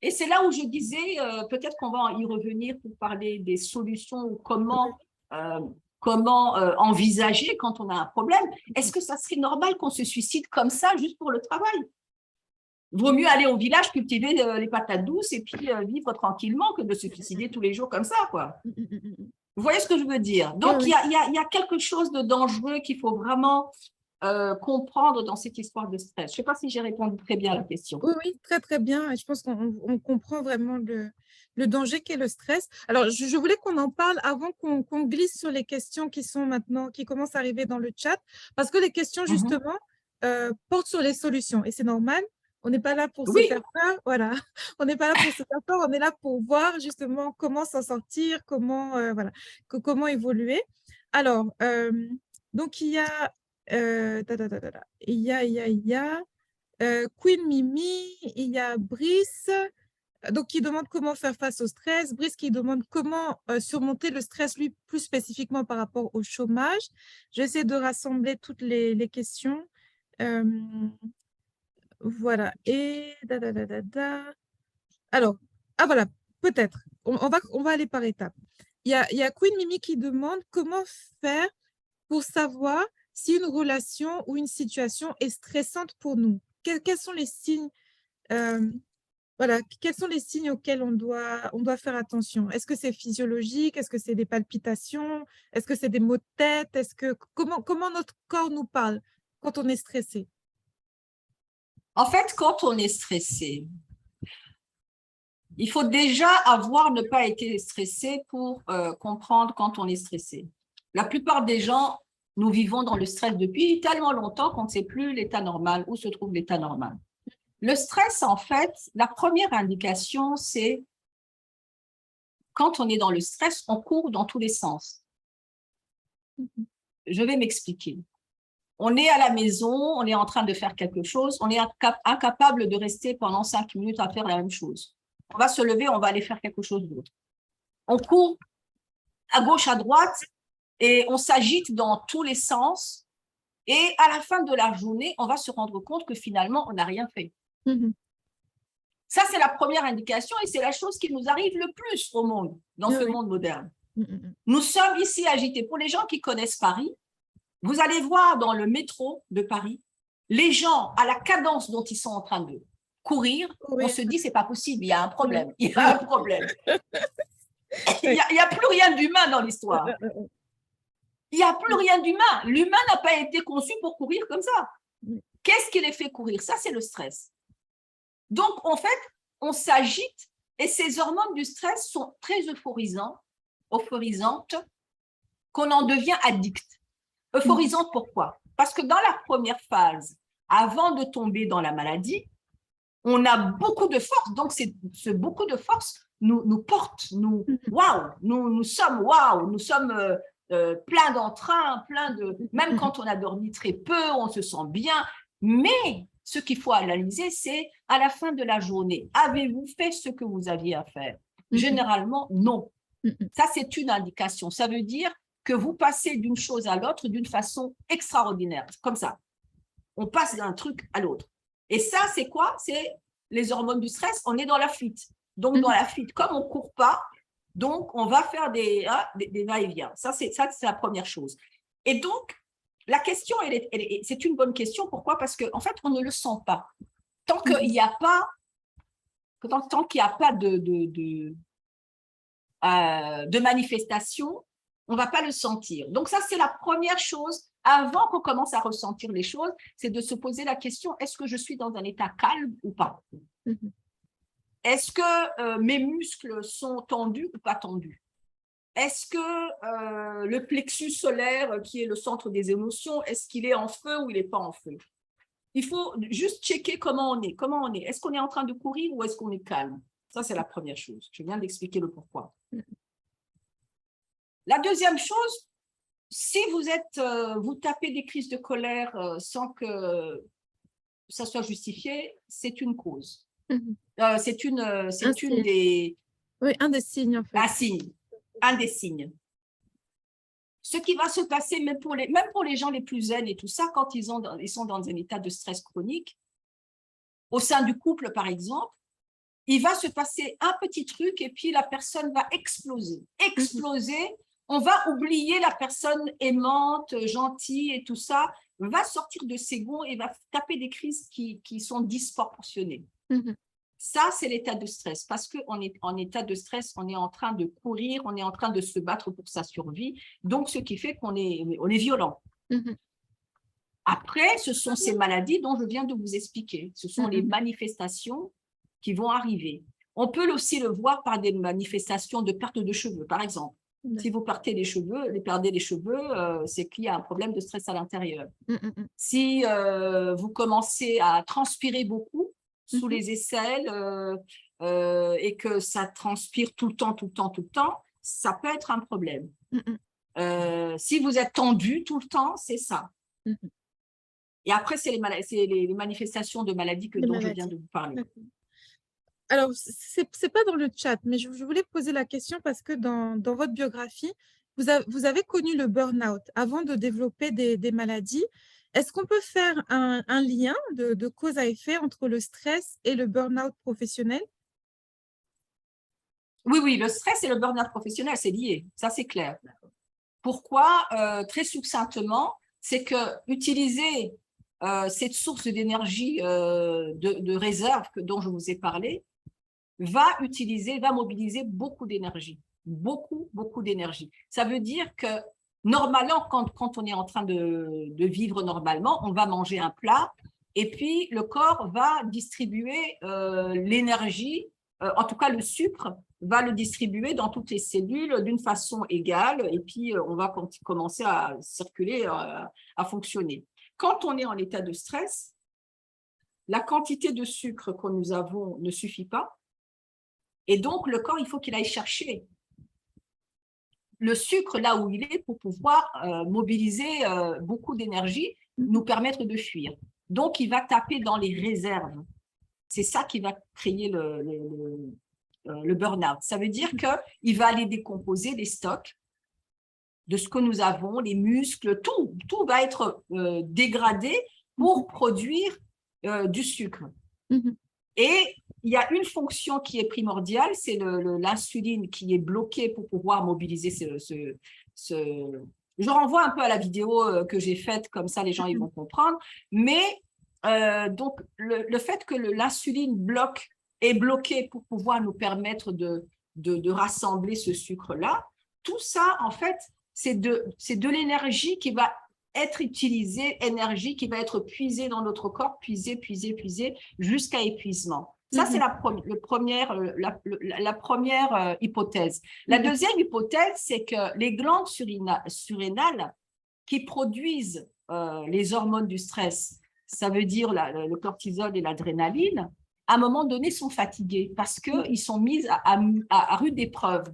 Et c'est là où je disais, peut-être qu'on va y revenir pour parler des solutions ou comment envisager quand on a un problème. Est-ce que ça serait normal qu'on se suicide comme ça juste pour le travail? Vaut mieux aller au village, cultiver les patates douces et puis vivre tranquillement que de se suicider tous les jours comme ça, quoi. Vous voyez ce que je veux dire? Donc, il y a quelque chose de dangereux qu'il faut vraiment comprendre dans cette histoire de stress. Je ne sais pas si j'ai répondu très bien à la question. Oui, oui, très, très bien. Et je pense qu'on comprend vraiment le danger qu'est le stress. Alors, je voulais qu'on en parle avant qu'on glisse sur les questions qui commencent à arriver dans le chat, parce que les questions, justement, portent sur les solutions. Et c'est normal. On n'est pas là pour se faire peur. Voilà. On n'est pas là pour se faire peur. On est là pour voir, justement, comment s'en sortir, comment évoluer. Alors, donc, il y a Queen Mimi, il y a Brice donc qui demande comment faire face au stress, Brice qui demande comment surmonter le stress lui plus spécifiquement par rapport au chômage. J'essaie de rassembler toutes les questions. Voilà. Et alors, voilà. peut-être. On va aller par étapes. Il y a Queen Mimi qui demande comment faire pour savoir si une relation ou une situation est stressante pour nous. Quels sont les signes, euh, voilà, quels sont les signes auxquels on doit faire attention? Est-ce que c'est physiologique? Est-ce que c'est des palpitations? Est-ce que c'est des maux de tête? Comment notre corps nous parle quand on est stressé? En fait, quand on est stressé, il faut déjà avoir ne pas été stressé pour comprendre quand on est stressé. La plupart des gens, nous vivons dans le stress depuis tellement longtemps qu'on ne sait plus l'état normal, où se trouve l'état normal. Le stress, en fait, la première indication, c'est quand on est dans le stress, on court dans tous les sens. Je vais m'expliquer. On est à la maison, on est en train de faire quelque chose, on est incapable de rester pendant 5 minutes à faire la même chose. On va se lever, on va aller faire quelque chose d'autre. On court à gauche, à droite, et on s'agite dans tous les sens. Et à la fin de la journée, on va se rendre compte que finalement, on n'a rien fait. Ça, c'est la première indication et c'est la chose qui nous arrive le plus au monde, dans ce monde moderne. Nous sommes ici agités. Pour les gens qui connaissent Paris, vous allez voir dans le métro de Paris, les gens, à la cadence dont ils sont en train de courir, on se dit, c'est pas possible, il y a un problème, il y a un problème. Il n'y a plus rien d'humain dans l'histoire. Il n'y a plus rien d'humain. L'humain n'a pas été conçu pour courir comme ça. Qu'est-ce qui les fait courir? Ça, c'est le stress. Donc, en fait, on s'agite et ces hormones du stress sont très euphorisantes, qu'on en devient addict. Euphorisante, pourquoi? Parce que dans la première phase, avant de tomber dans la maladie, on a beaucoup de force. Donc, ce beaucoup de force nous porte, nous sommes plein d'entrain, même quand on a dormi très peu, on se sent bien. Mais ce qu'il faut analyser, c'est à la fin de la journée, avez-vous fait ce que vous aviez à faire? Généralement, non. Ça, c'est une indication. Ça veut dire que vous passez d'une chose à l'autre d'une façon extraordinaire, comme ça. On passe d'un truc à l'autre. Et ça, c'est quoi? C'est les hormones du stress. On est dans la fuite. Donc, dans la fuite, comme on ne court pas, donc on va faire des va-et-vient. Ça, c'est la première chose. Et donc, la question, c'est une bonne question. Pourquoi? Parce qu'en fait, on ne le sent pas. Tant qu'il n'y a pas, de manifestation, on ne va pas le sentir. Donc ça, c'est la première chose, avant qu'on commence à ressentir les choses, c'est de se poser la question, est-ce que je suis dans un état calme ou pas? Est-ce que mes muscles sont tendus ou pas tendus? Est-ce que le plexus solaire, qui est le centre des émotions, est-ce qu'il est en feu ou il n'est pas en feu? Il faut juste checker comment on est. Est-ce qu'on est en train de courir ou est-ce qu'on est calme? Ça, c'est la première chose. Je viens d'expliquer le pourquoi. La deuxième chose, si vous tapez des crises de colère sans que ça soit justifié, c'est une cause. C'est une des... Oui, un des signes, en fait. Un des signes. Ce qui va se passer, même pour les gens les plus zen et tout ça, quand ils sont dans un état de stress chronique, au sein du couple, par exemple, il va se passer un petit truc et puis la personne va exploser. On va oublier la personne aimante, gentille et tout ça, va sortir de ses gonds et va taper des crises qui sont disproportionnées. Ça, c'est l'état de stress. Parce qu'en en état de stress, on est en train de courir, on est en train de se battre pour sa survie. Donc, ce qui fait qu'on est violent. Après, ce sont ces maladies dont je viens de vous expliquer. Ce sont les manifestations qui vont arriver. On peut aussi le voir par des manifestations de perte de cheveux, par exemple. Si vous perdez les cheveux, c'est qu'il y a un problème de stress à l'intérieur. Si vous commencez à transpirer beaucoup sous les aisselles et que ça transpire tout le temps, ça peut être un problème. Si vous êtes tendu tout le temps, c'est ça. Et après, c'est les manifestations de maladies dont je viens de vous parler. Alors, c'est pas dans le chat, mais je voulais poser la question parce que dans votre biographie, vous avez connu le burn-out avant de développer des maladies. Est-ce qu'on peut faire un lien de cause à effet entre le stress et le burn-out professionnel? Oui, oui, le stress et le burn-out professionnel, c'est lié, ça c'est clair. Pourquoi? Très succinctement, c'est que utiliser cette source d'énergie de réserve dont je vous ai parlé va mobiliser beaucoup d'énergie, beaucoup d'énergie. Ça veut dire que normalement, quand on est en train de vivre normalement, on va manger un plat et puis le corps va distribuer l'énergie, en tout cas le sucre, va le distribuer dans toutes les cellules d'une façon égale et puis on va commencer à circuler, à fonctionner. Quand on est en état de stress, la quantité de sucre que nous avons ne suffit pas et donc le corps, il faut qu'il aille chercher le sucre là où il est pour pouvoir mobiliser beaucoup d'énergie, nous permettre de fuir. Donc, il va taper dans les réserves. C'est ça qui va créer le burn-out. Ça veut dire qu'il va aller décomposer les stocks de ce que nous avons, les muscles, tout va être dégradé pour produire du sucre. Et il y a une fonction qui est primordiale, c'est l'insuline qui est bloquée pour pouvoir mobiliser Je renvoie un peu à la vidéo que j'ai faite, comme ça les gens ils vont comprendre. Mais donc, le fait que l'insuline est bloquée pour pouvoir nous permettre de rassembler ce sucre-là, tout ça, en fait, c'est de l'énergie qui va être utilisée, énergie qui va être puisée dans notre corps, puisée jusqu'à épuisement. Ça, c'est la première hypothèse. La deuxième hypothèse, c'est que les glandes surrénales qui produisent les hormones du stress, ça veut dire le cortisol et l'adrénaline, à un moment donné, sont fatiguées parce qu'ils sont mis à rude épreuve.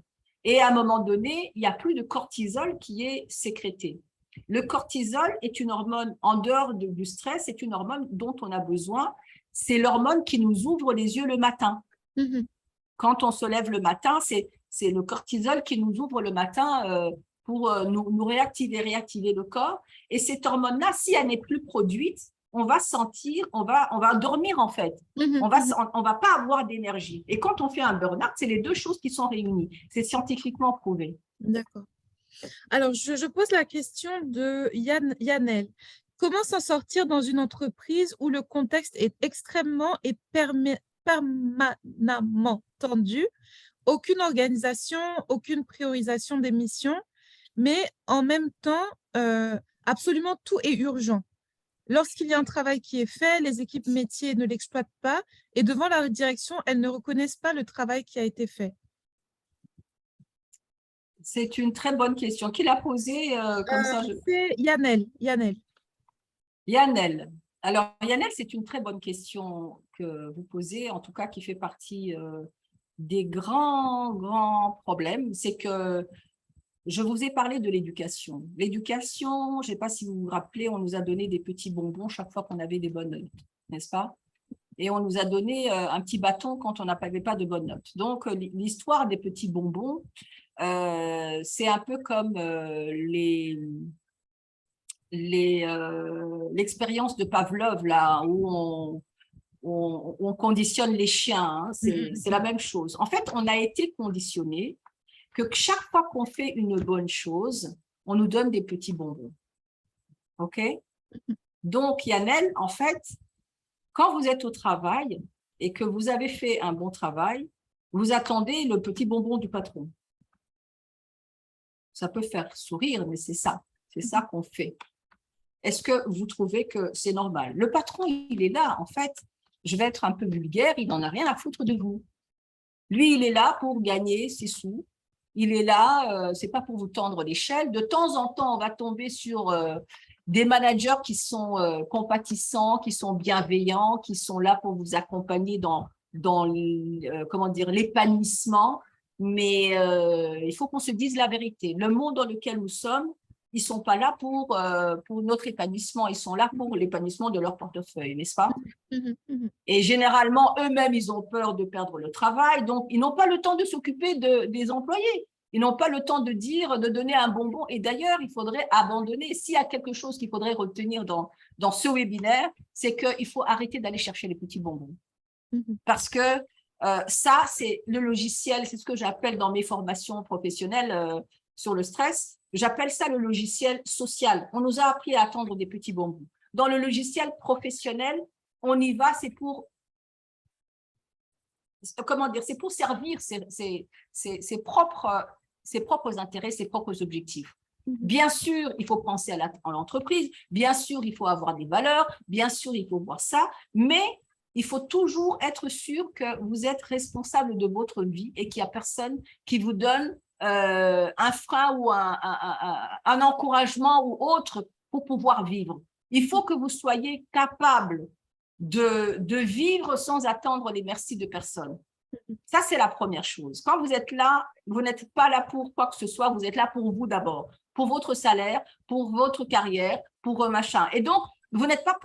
Et à un moment donné, il n'y a plus de cortisol qui est sécrété. Le cortisol est une hormone, en dehors du stress, c'est une hormone dont on a besoin. C'est l'hormone qui nous ouvre les yeux le matin. Quand on se lève le matin, c'est le cortisol qui nous ouvre le matin pour nous réactiver le corps. Et cette hormone-là, si elle n'est plus produite, on va sentir, on va dormir en fait. On va pas avoir d'énergie. Et quand on fait un burn-out, c'est les deux choses qui sont réunies. C'est scientifiquement prouvé. D'accord. Alors, je pose la question de Yannel. Comment s'en sortir dans une entreprise où le contexte est extrêmement et permanemment tendu, aucune organisation, aucune priorisation des missions, mais en même temps, absolument tout est urgent. Lorsqu'il y a un travail qui est fait, les équipes métiers ne l'exploitent pas et devant la direction, elles ne reconnaissent pas le travail qui a été fait. C'est une très bonne question. Qui l'a posée comme ça? C'est Yannel. Yannel. Alors, Yannel, c'est une très bonne question que vous posez, en tout cas qui fait partie des grands problèmes. C'est que je vous ai parlé de l'éducation. L'éducation, je ne sais pas si vous vous rappelez, on nous a donné des petits bonbons chaque fois qu'on avait des bonnes notes, n'est-ce pas? Et on nous a donné un petit bâton quand on n'avait pas de bonnes notes. Donc, l'histoire des petits bonbons, c'est un peu comme l'expérience de Pavlov, là, où on conditionne les chiens. Hein, c'est la même chose. En fait, on a été conditionné que chaque fois qu'on fait une bonne chose, on nous donne des petits bonbons. OK? Donc, Yannel, en fait, quand vous êtes au travail et que vous avez fait un bon travail, vous attendez le petit bonbon du patron. Ça peut faire sourire, mais c'est ça qu'on fait. Est-ce que vous trouvez que c'est normal? Le patron, il est là, en fait, je vais être un peu vulgaire, il n'en a rien à foutre de vous. Lui, il est là pour gagner ses sous. Il est là, c'est pas pour vous tendre l'échelle. De temps en temps, on va tomber sur des managers qui sont compatissants, qui sont bienveillants, qui sont là pour vous accompagner dans comment dire, l'épanouissement. Mais il faut qu'on se dise la vérité. Le monde dans lequel nous sommes, ils ne sont pas là pour notre épanouissement, ils sont là pour l'épanouissement de leur portefeuille, n'est-ce pas? Et généralement, eux-mêmes, ils ont peur de perdre le travail, donc ils n'ont pas le temps de s'occuper des employés. Ils n'ont pas le temps de donner un bonbon. Et d'ailleurs, il faudrait abandonner. S'il y a quelque chose qu'il faudrait retenir dans ce webinaire, c'est qu'il faut arrêter d'aller chercher les petits bonbons. Parce que Ça, c'est le logiciel, c'est ce que j'appelle dans mes formations professionnelles sur le stress, j'appelle ça le logiciel social. On nous a appris à attendre des petits bonbons. Dans le logiciel professionnel, on y va, c'est pour, comment dire, c'est pour servir ses propres intérêts, ses propres objectifs. Bien sûr, il faut penser à l'entreprise, bien sûr, il faut avoir des valeurs, bien sûr, il faut voir ça, mais il faut toujours être sûr que vous êtes responsable de votre vie et qu'il n'y a personne qui vous donne un frein ou un encouragement ou autre pour pouvoir vivre. Il faut que vous soyez capable de vivre sans attendre les merci de personne. Ça, c'est la première chose. Quand vous êtes là, vous n'êtes pas là pour quoi que ce soit, vous êtes là pour vous d'abord, pour votre salaire, pour votre carrière, pour machin. Et donc, vous n'êtes pas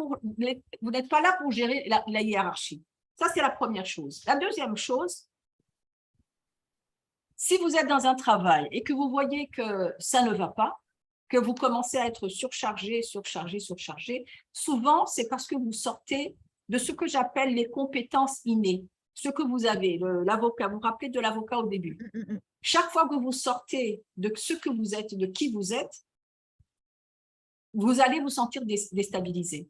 là pour gérer la hiérarchie. Ça, c'est la première chose. La deuxième chose, si vous êtes dans un travail et que vous voyez que ça ne va pas, que vous commencez à être surchargé, souvent, c'est parce que vous sortez de ce que j'appelle les compétences innées. Ce que vous avez, l'avocat, vous vous rappelez de l'avocat au début. Chaque fois que vous sortez de ce que vous êtes, de qui vous êtes, vous allez vous sentir déstabilisé.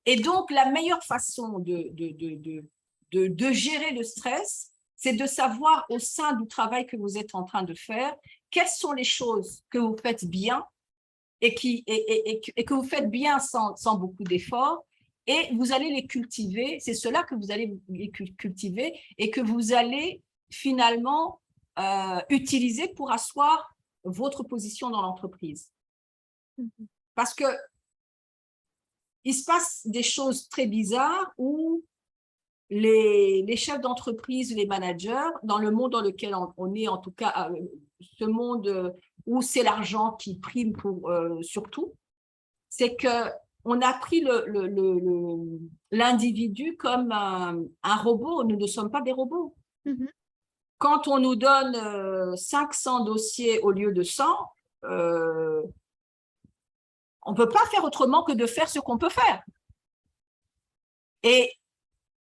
Et donc, la meilleure façon de gérer le stress, c'est de savoir au sein du travail que vous êtes en train de faire, quelles sont les choses que vous faites bien et que vous faites bien sans beaucoup d'efforts, et vous allez les cultiver, c'est cela que vous allez les cultiver et que vous allez finalement utiliser pour asseoir votre position dans l'entreprise. Parce que il se passe des choses très bizarres où les chefs d'entreprise, les managers, dans le monde dans lequel on est, en tout cas, ce monde où c'est l'argent qui prime surtout, c'est qu'on a pris l'individu comme un robot. Nous ne sommes pas des robots. Quand on nous donne 500 dossiers au lieu de 100, on ne peut pas faire autrement que de faire ce qu'on peut faire. Et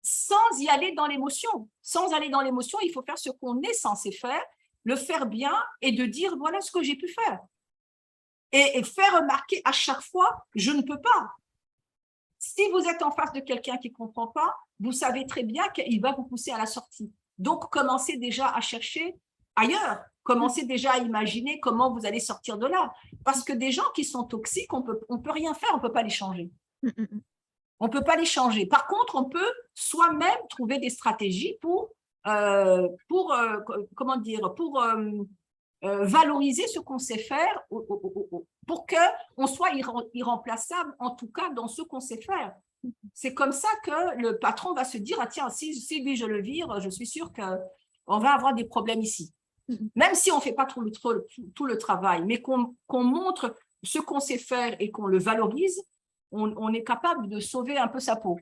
sans y aller dans l'émotion. Sans aller dans l'émotion, il faut faire ce qu'on est censé faire, le faire bien et de dire voilà ce que j'ai pu faire. Et faire remarquer à chaque fois, je ne peux pas. Si vous êtes en face de quelqu'un qui ne comprend pas, vous savez très bien qu'il va vous pousser à la sortie. Donc, commencez déjà à chercher ailleurs. Commencez déjà à imaginer comment vous allez sortir de là. Parce que des gens qui sont toxiques, on peut rien faire, on ne peut pas les changer. On ne peut pas les changer. Par contre, on peut soi-même trouver des stratégies pour valoriser ce qu'on sait faire pour qu'on soit irremplaçable, en tout cas dans ce qu'on sait faire. C'est comme ça que le patron va se dire, ah tiens, si lui je le vire, je suis sûr qu'on va avoir des problèmes ici. Même si on ne fait pas tout le travail, mais qu'on montre ce qu'on sait faire et qu'on le valorise, on est capable de sauver un peu sa peau.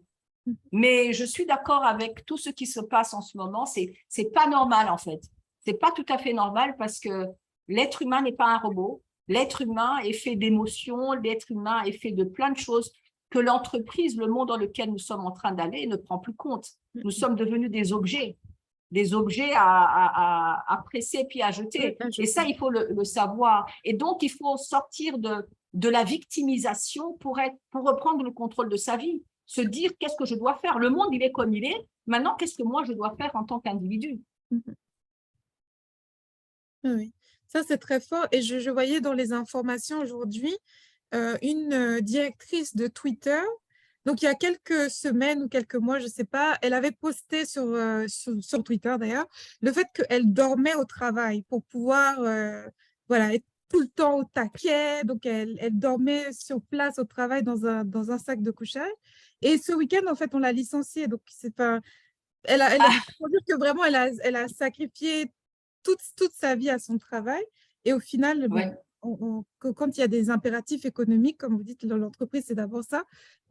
Mais je suis d'accord avec tout ce qui se passe en ce moment, c'est pas normal en fait. C'est pas tout à fait normal parce que l'être humain n'est pas un robot. L'être humain est fait d'émotions, l'être humain est fait de plein de choses que l'entreprise, le monde dans lequel nous sommes en train d'aller ne prend plus compte. Nous sommes devenus des objets à presser puis à jeter. Et ça, il faut le savoir. Et donc, il faut sortir de la victimisation pour reprendre le contrôle de sa vie. Se dire, qu'est-ce que je dois faire? Le monde, il est comme il est. Maintenant, qu'est-ce que moi, je dois faire en tant qu'individu? Oui, ça c'est très fort. Et je voyais dans les informations aujourd'hui une directrice de Twitter. Donc, il y a quelques semaines ou quelques mois, je ne sais pas, elle avait posté sur Twitter d'ailleurs, le fait qu'elle dormait au travail pour pouvoir voilà, être tout le temps au taquet. Donc, elle dormait sur place au travail dans un sac de couchage. Et ce week-end, en fait, on l'a licenciée. Donc, c'est pas… faut dire que vraiment, elle a sacrifié toute sa vie à son travail. Et au final, Ouais. quand il y a des impératifs économiques, comme vous dites, l'entreprise, c'est d'abord ça,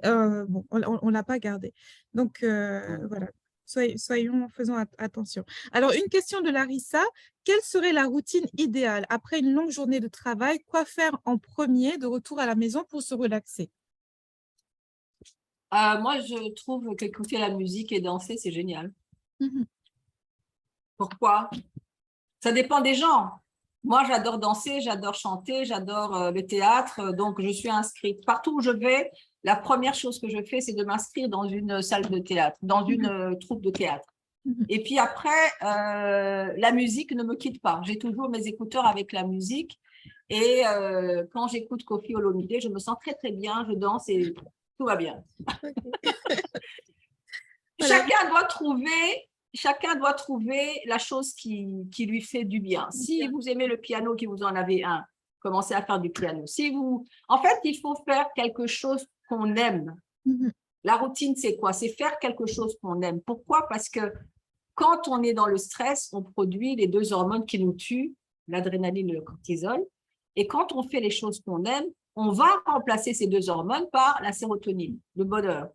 bon, on ne l'a pas gardé. Donc, voilà, faisons attention. Alors, une question de Larissa. Quelle serait la routine idéale après une longue journée de travail? Quoi faire en premier de retour à la maison pour se relaxer? Moi, je trouve qu'écouter la musique et danser, c'est génial. Pourquoi? Ça dépend des gens. Moi, j'adore danser, j'adore chanter, j'adore le théâtre, donc je suis inscrite. Partout où je vais, la première chose que je fais, c'est de m'inscrire dans une salle de théâtre, dans une troupe de théâtre. Et puis après, la musique ne me quitte pas. J'ai toujours mes écouteurs avec la musique. Et quand j'écoute Koffi Olomide, je me sens très, très bien, je danse et tout va bien. Chacun doit trouver la chose qui lui fait du bien. Si vous aimez le piano, que vous en avez un, commencez à faire du piano. En fait, il faut faire quelque chose qu'on aime. La routine, c'est quoi? C'est faire quelque chose qu'on aime. Pourquoi? Parce que quand on est dans le stress, on produit les deux hormones qui nous tuent, l'adrénaline et le cortisol. Et quand on fait les choses qu'on aime, on va remplacer ces deux hormones par la sérotonine, le bonheur.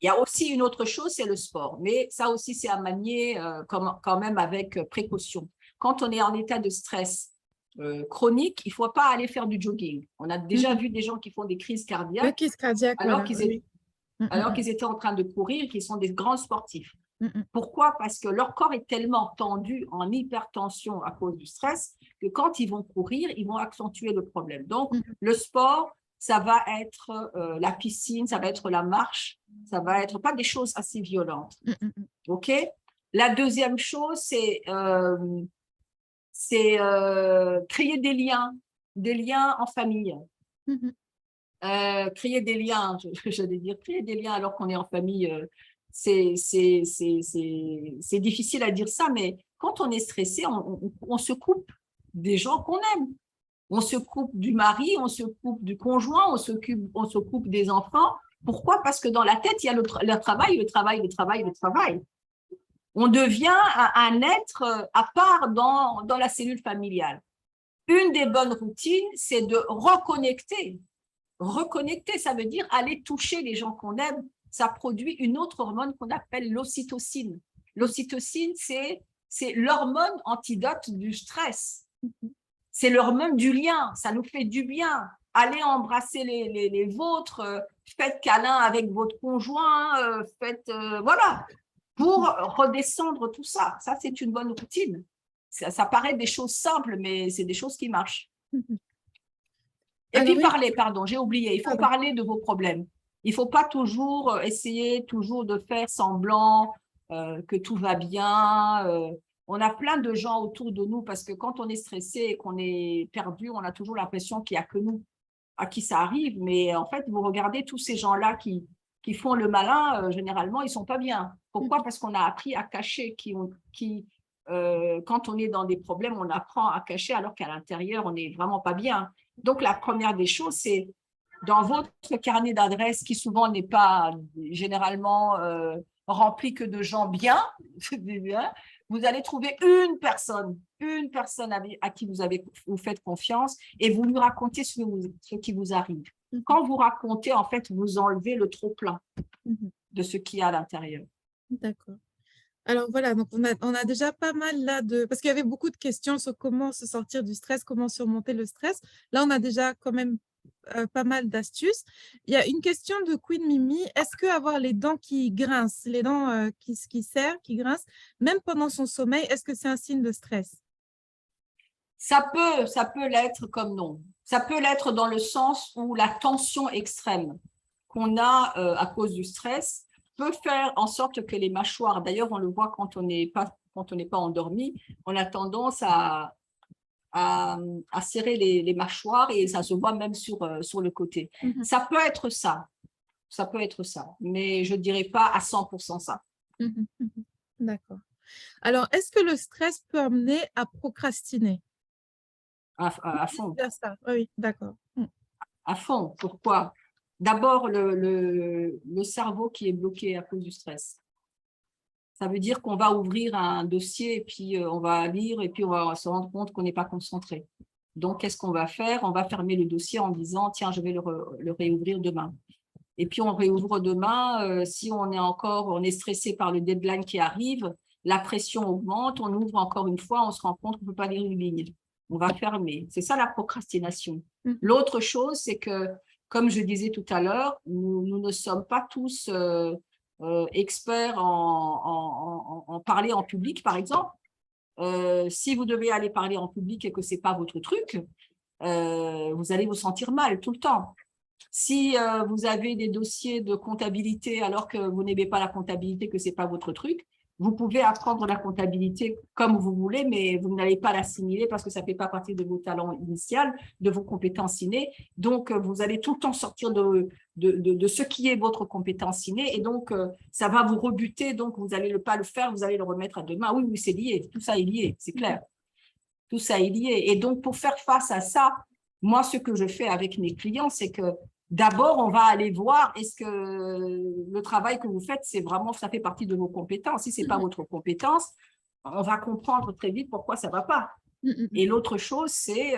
Il y a aussi une autre chose, c'est le sport. Mais ça aussi, c'est à manier quand même avec précaution. Quand on est en état de stress chronique, il ne faut pas aller faire du jogging. On a déjà vu des gens qui font des crises cardiaques, crise cardiaque, alors qu'ils étaient en train de courir, qui sont des grands sportifs. Pourquoi? Parce que leur corps est tellement tendu en hypertension à cause du stress que quand ils vont courir, ils vont accentuer le problème. Donc, le sport, ça va être la piscine, ça va être la marche, ça va être pas des choses assez violentes. OK? La deuxième chose, c'est créer des liens en famille. Créer des liens, j'allais dire créer des liens alors qu'on est en famille, c'est difficile à dire ça, mais quand on est stressé, on se coupe des gens qu'on aime. On se coupe du mari, on se coupe du conjoint, on se coupe des enfants. Pourquoi? Parce que dans la tête, il y a le travail. On devient un être à part dans la cellule familiale. Une des bonnes routines, c'est de reconnecter. Reconnecter, ça veut dire aller toucher les gens qu'on aime. Ça produit une autre hormone qu'on appelle l'ocytocine. L'ocytocine, c'est l'hormone antidote du stress. C'est l'hormone du lien, ça nous fait du bien. Allez embrasser les vôtres, faites câlin avec votre conjoint, voilà, pour redescendre tout ça. Ça, c'est une bonne routine. Ça paraît des choses simples, mais c'est des choses qui marchent. Et puis parler, pardon, j'ai oublié, il faut parler de vos problèmes. Il ne faut pas toujours essayer de faire semblant que tout va bien. On a plein de gens autour de nous parce que quand on est stressé et qu'on est perdu, on a toujours l'impression qu'il n'y a que nous à qui ça arrive. Mais en fait, vous regardez tous ces gens-là qui font le malin, généralement, ils ne sont pas bien. Pourquoi? Parce qu'on a appris à cacher, quand on est dans des problèmes, on apprend à cacher alors qu'à l'intérieur, on n'est vraiment pas bien. Donc, la première des choses, c'est dans votre carnet d'adresses, qui souvent n'est pas généralement rempli que de gens bien, vous allez trouver une personne à qui vous faites confiance et vous lui racontez ce qui vous arrive. Quand vous racontez, en fait, vous enlevez le trop-plein de ce qu'il y a à l'intérieur. D'accord. Alors voilà, donc on a déjà pas mal là parce qu'il y avait beaucoup de questions sur comment se sortir du stress, comment surmonter le stress. Là, on a déjà quand même pas mal d'astuces. Il y a une question de Queen Mimi. Est-ce qu'avoir les dents qui grincent, les dents qui serrent, qui grincent, même pendant son sommeil, est-ce que c'est un signe de stress? Ça peut l'être comme non. Ça peut l'être dans le sens où la tension extrême qu'on a à cause du stress peut faire en sorte que les mâchoires, d'ailleurs on le voit quand on n'est pas endormi, on a tendance à serrer les mâchoires et ça se voit même sur le côté. Ça peut être ça, mais je ne dirais pas à 100% ça. D'accord. Alors, est-ce que le stress peut amener à procrastiner? À fond. Oui, d'accord. À fond. Pourquoi? D'abord, le cerveau qui est bloqué à cause du stress. Ça veut dire qu'on va ouvrir un dossier et puis on va lire et puis on va se rendre compte qu'on n'est pas concentré. Donc, qu'est-ce qu'on va faire? On va fermer le dossier en disant, tiens, je vais le réouvrir demain. Et puis, on réouvre demain. Si on est stressé par le deadline qui arrive, la pression augmente, on ouvre encore une fois, on se rend compte qu'on ne peut pas lire une ligne. On va fermer. C'est ça la procrastination. L'autre chose, c'est que, comme je disais tout à l'heure, nous ne sommes pas tous expert en parler en public, par exemple. Si vous devez aller parler en public et que ce n'est pas votre truc, vous allez vous sentir mal tout le temps. Si vous avez des dossiers de comptabilité alors que vous n'aimez pas la comptabilité, que ce n'est pas votre truc, vous pouvez apprendre la comptabilité comme vous voulez, mais vous n'allez pas l'assimiler parce que ça ne fait pas partie de vos talents initiaux, de vos compétences innées. Donc, vous allez tout le temps sortir de ce qui est votre compétence innée et donc, ça va vous rebuter. Donc, vous n'allez pas le faire, vous allez le remettre à demain. Oui, c'est lié. Tout ça est lié, c'est clair. Tout ça est lié. Et donc, pour faire face à ça, moi, ce que je fais avec mes clients, c'est que d'abord, on va aller voir est-ce que le travail que vous faites, c'est vraiment, ça fait partie de vos compétences. Si ce n'est pas votre compétence, on va comprendre très vite pourquoi ça ne va pas. Et l'autre chose, c'est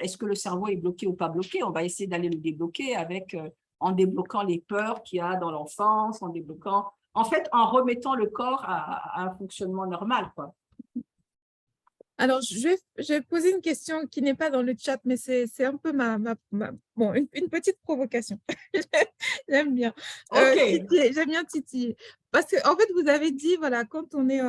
est-ce que le cerveau est bloqué ou pas bloqué? On va essayer d'aller le débloquer en débloquant les peurs qu'il y a dans l'enfance, en fait, en remettant le corps à un fonctionnement normal, quoi. Alors, je vais poser une question qui n'est pas dans le chat, mais c'est un peu bon, une petite provocation. J'aime bien. OK. J'aime bien titiller. Parce qu'en fait, vous avez dit, voilà, quand on est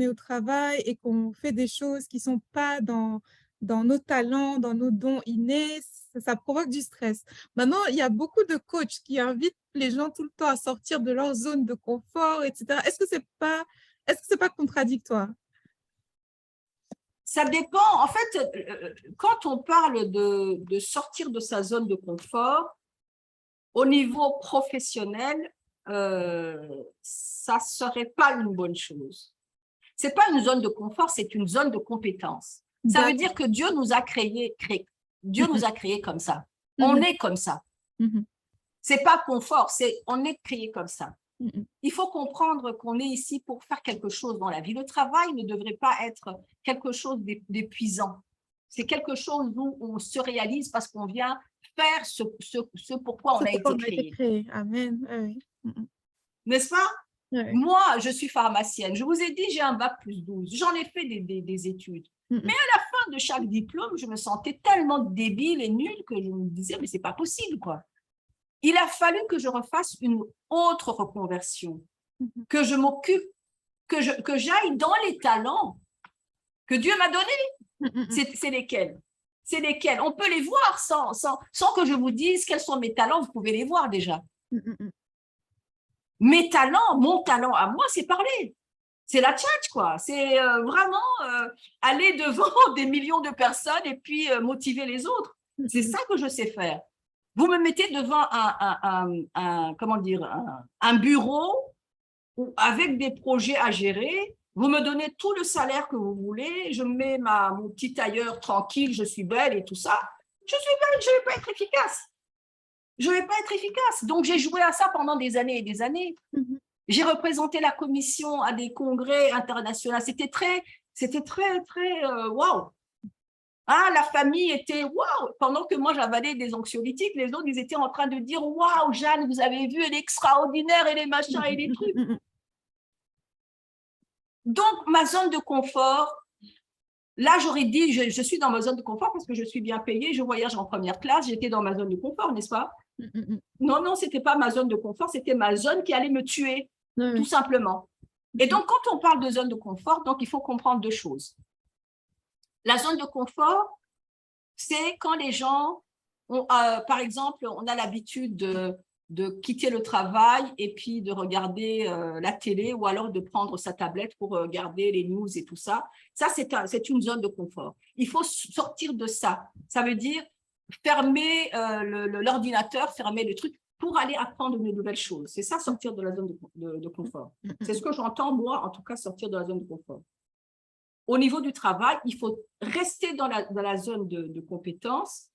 au travail et qu'on fait des choses qui ne sont pas dans nos talents, dans nos dons innés, ça provoque du stress. Maintenant, il y a beaucoup de coachs qui invitent les gens tout le temps à sortir de leur zone de confort, etc. Est-ce que c'est pas contradictoire? Ça dépend. En fait, quand on parle de sortir de sa zone de confort, au niveau professionnel, ça ne serait pas une bonne chose. Ce n'est pas une zone de confort, c'est une zone de compétence. Ça veut dire que Dieu nous a créés comme ça. On est comme ça. Ce n'est pas confort, on est créé comme ça. Il faut comprendre qu'on est ici pour faire quelque chose dans la vie. Le travail ne devrait pas être quelque chose d'épuisant. C'est quelque chose où on se réalise parce qu'on vient faire ce pourquoi on a été créé. Amen. Oui. N'est-ce pas? Oui. Moi, je suis pharmacienne. Je vous ai dit, j'ai un bac+12. J'en ai fait des études. Mais à la fin de chaque diplôme, je me sentais tellement débile et nulle que je me disais, mais c'est pas possible, quoi. Il a fallu que je refasse une autre reconversion, que je m'occupe, que j'aille dans les talents que Dieu m'a donnés. C'est lesquels? C'est lesquels? On peut les voir sans que je vous dise quels sont mes talents, vous pouvez les voir déjà. Mes talents, mon talent à moi, c'est parler. C'est la tchatch, quoi. C'est vraiment aller devant des millions de personnes et puis motiver les autres. C'est ça que je sais faire. Vous me mettez devant un bureau avec des projets à gérer, vous me donnez tout le salaire que vous voulez, je mets mon petit tailleur tranquille, je suis belle et tout ça. Je suis belle, je ne vais pas être efficace. Je ne vais pas être efficace. Donc, j'ai joué à ça pendant des années et des années. J'ai représenté la commission à des congrès internationaux. C'était très, très waouh. Ah, la famille était waouh. Pendant que moi, j'avalais des anxiolytiques, les autres, ils étaient en train de dire waouh, Jeanne, vous avez vu, elle est extraordinaire, et les machins et les trucs. Donc, ma zone de confort, là, j'aurais dit, je suis dans ma zone de confort parce que je suis bien payée, je voyage en première classe, j'étais dans ma zone de confort, n'est-ce pas? Non, ce n'était pas ma zone de confort, c'était ma zone qui allait me tuer, tout simplement. Et donc, quand on parle de zone de confort, donc, il faut comprendre deux choses. La zone de confort, c'est quand les gens, par exemple, on a l'habitude de quitter le travail et puis de regarder la télé ou alors de prendre sa tablette pour regarder les news et tout ça. Ça, c'est une zone de confort. Il faut sortir de ça. Ça veut dire fermer l'ordinateur, fermer le truc pour aller apprendre de nouvelles choses. C'est ça, sortir de la zone de confort. C'est ce que j'entends, moi, en tout cas, sortir de la zone de confort. Au niveau du travail, il faut rester dans la zone de compétence,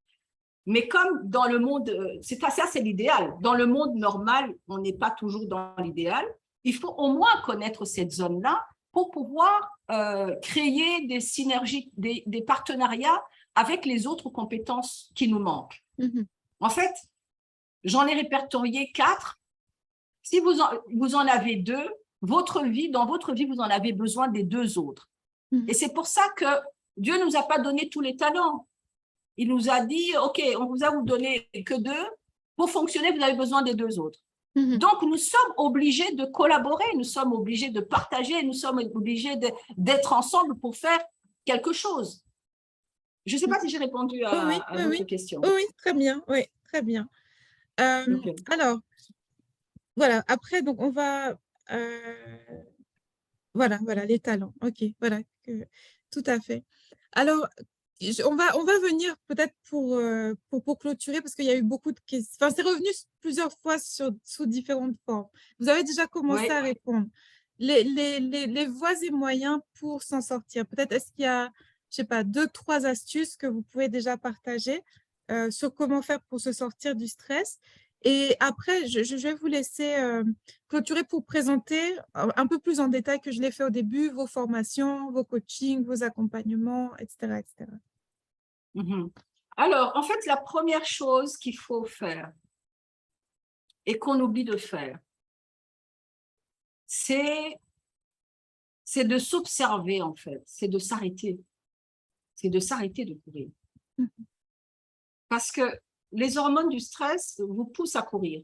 mais comme dans le monde, ça c'est l'idéal. Dans le monde normal, on n'est pas toujours dans l'idéal. Il faut au moins connaître cette zone-là pour pouvoir créer des synergies, des partenariats avec les autres compétences qui nous manquent. En fait, j'en ai répertorié 4. Si vous en avez 2, dans votre vie, vous en avez besoin des 2 autres. Et c'est pour ça que Dieu ne nous a pas donné tous les talents. Il nous a dit, OK, on vous a donné que 2. Pour fonctionner, vous avez besoin des 2 autres. Donc, nous sommes obligés de collaborer, nous sommes obligés de partager, nous sommes obligés d'être ensemble pour faire quelque chose. Je ne sais pas si j'ai répondu Oui, à oui, votre oui, question. oui, très bien, oui, très bien. Ok. Alors, voilà, après, donc, on va, voilà, les talents. OK, voilà, tout à fait. Alors, on va venir peut-être pour clôturer parce qu'il y a eu beaucoup de questions. Enfin, c'est revenu plusieurs fois sous différentes formes. Vous avez déjà commencé Oui. à répondre. Les voies et moyens pour s'en sortir. Peut-être est-ce qu'il y a, je sais pas, 2, 3 astuces que vous pouvez déjà partager sur comment faire pour se sortir du stress. Et après, je vais vous laisser clôturer pour présenter un peu plus en détail que je l'ai fait au début, vos formations, vos coachings, vos accompagnements, etc., etc. Mhm. Alors, en fait, la première chose qu'il faut faire et qu'on oublie de faire, c'est de s'observer, en fait, c'est de s'arrêter. C'est de s'arrêter de courir. Parce que les hormones du stress vous poussent à courir.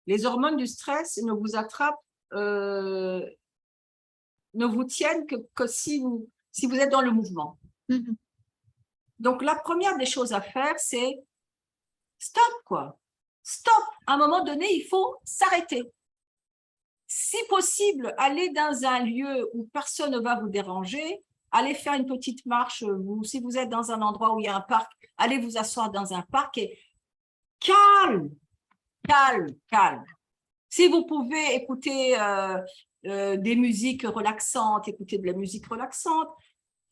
Les hormones du stress ne vous attrapent, ne vous tiennent que si vous êtes dans le mouvement. Mhm. Donc, la première des choses à faire, c'est stop, quoi. Stop. À un moment donné, il faut s'arrêter. Si possible, allez dans un lieu où personne ne va vous déranger, allez faire une petite marche. Si vous êtes dans un endroit où il y a un parc, allez vous asseoir dans un parc et calme, calme, calme. Si vous pouvez écouter des musiques relaxantes, écouter de la musique relaxante,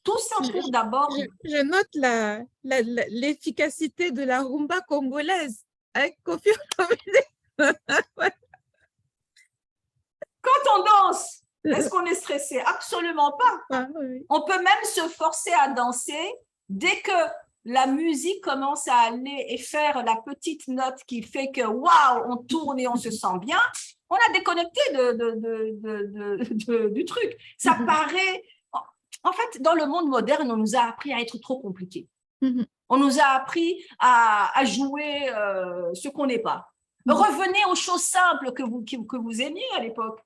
tout ça Je, pour d'abord… je note l'efficacité de la rumba congolaise avec Kofi Olomide. Ouais. Quand on danse, est-ce qu'on est stressé? Absolument pas. Ah, oui. On peut même se forcer à danser dès que la musique commence à aller et faire la petite note qui fait que waouh, on tourne et on se sent bien. On a déconnecté du truc. Ça paraît… En fait, dans le monde moderne, on nous a appris à être trop compliqué. Mhm. On nous a appris à jouer ce qu'on n'est pas. Revenez aux choses simples que vous aimiez à l'époque.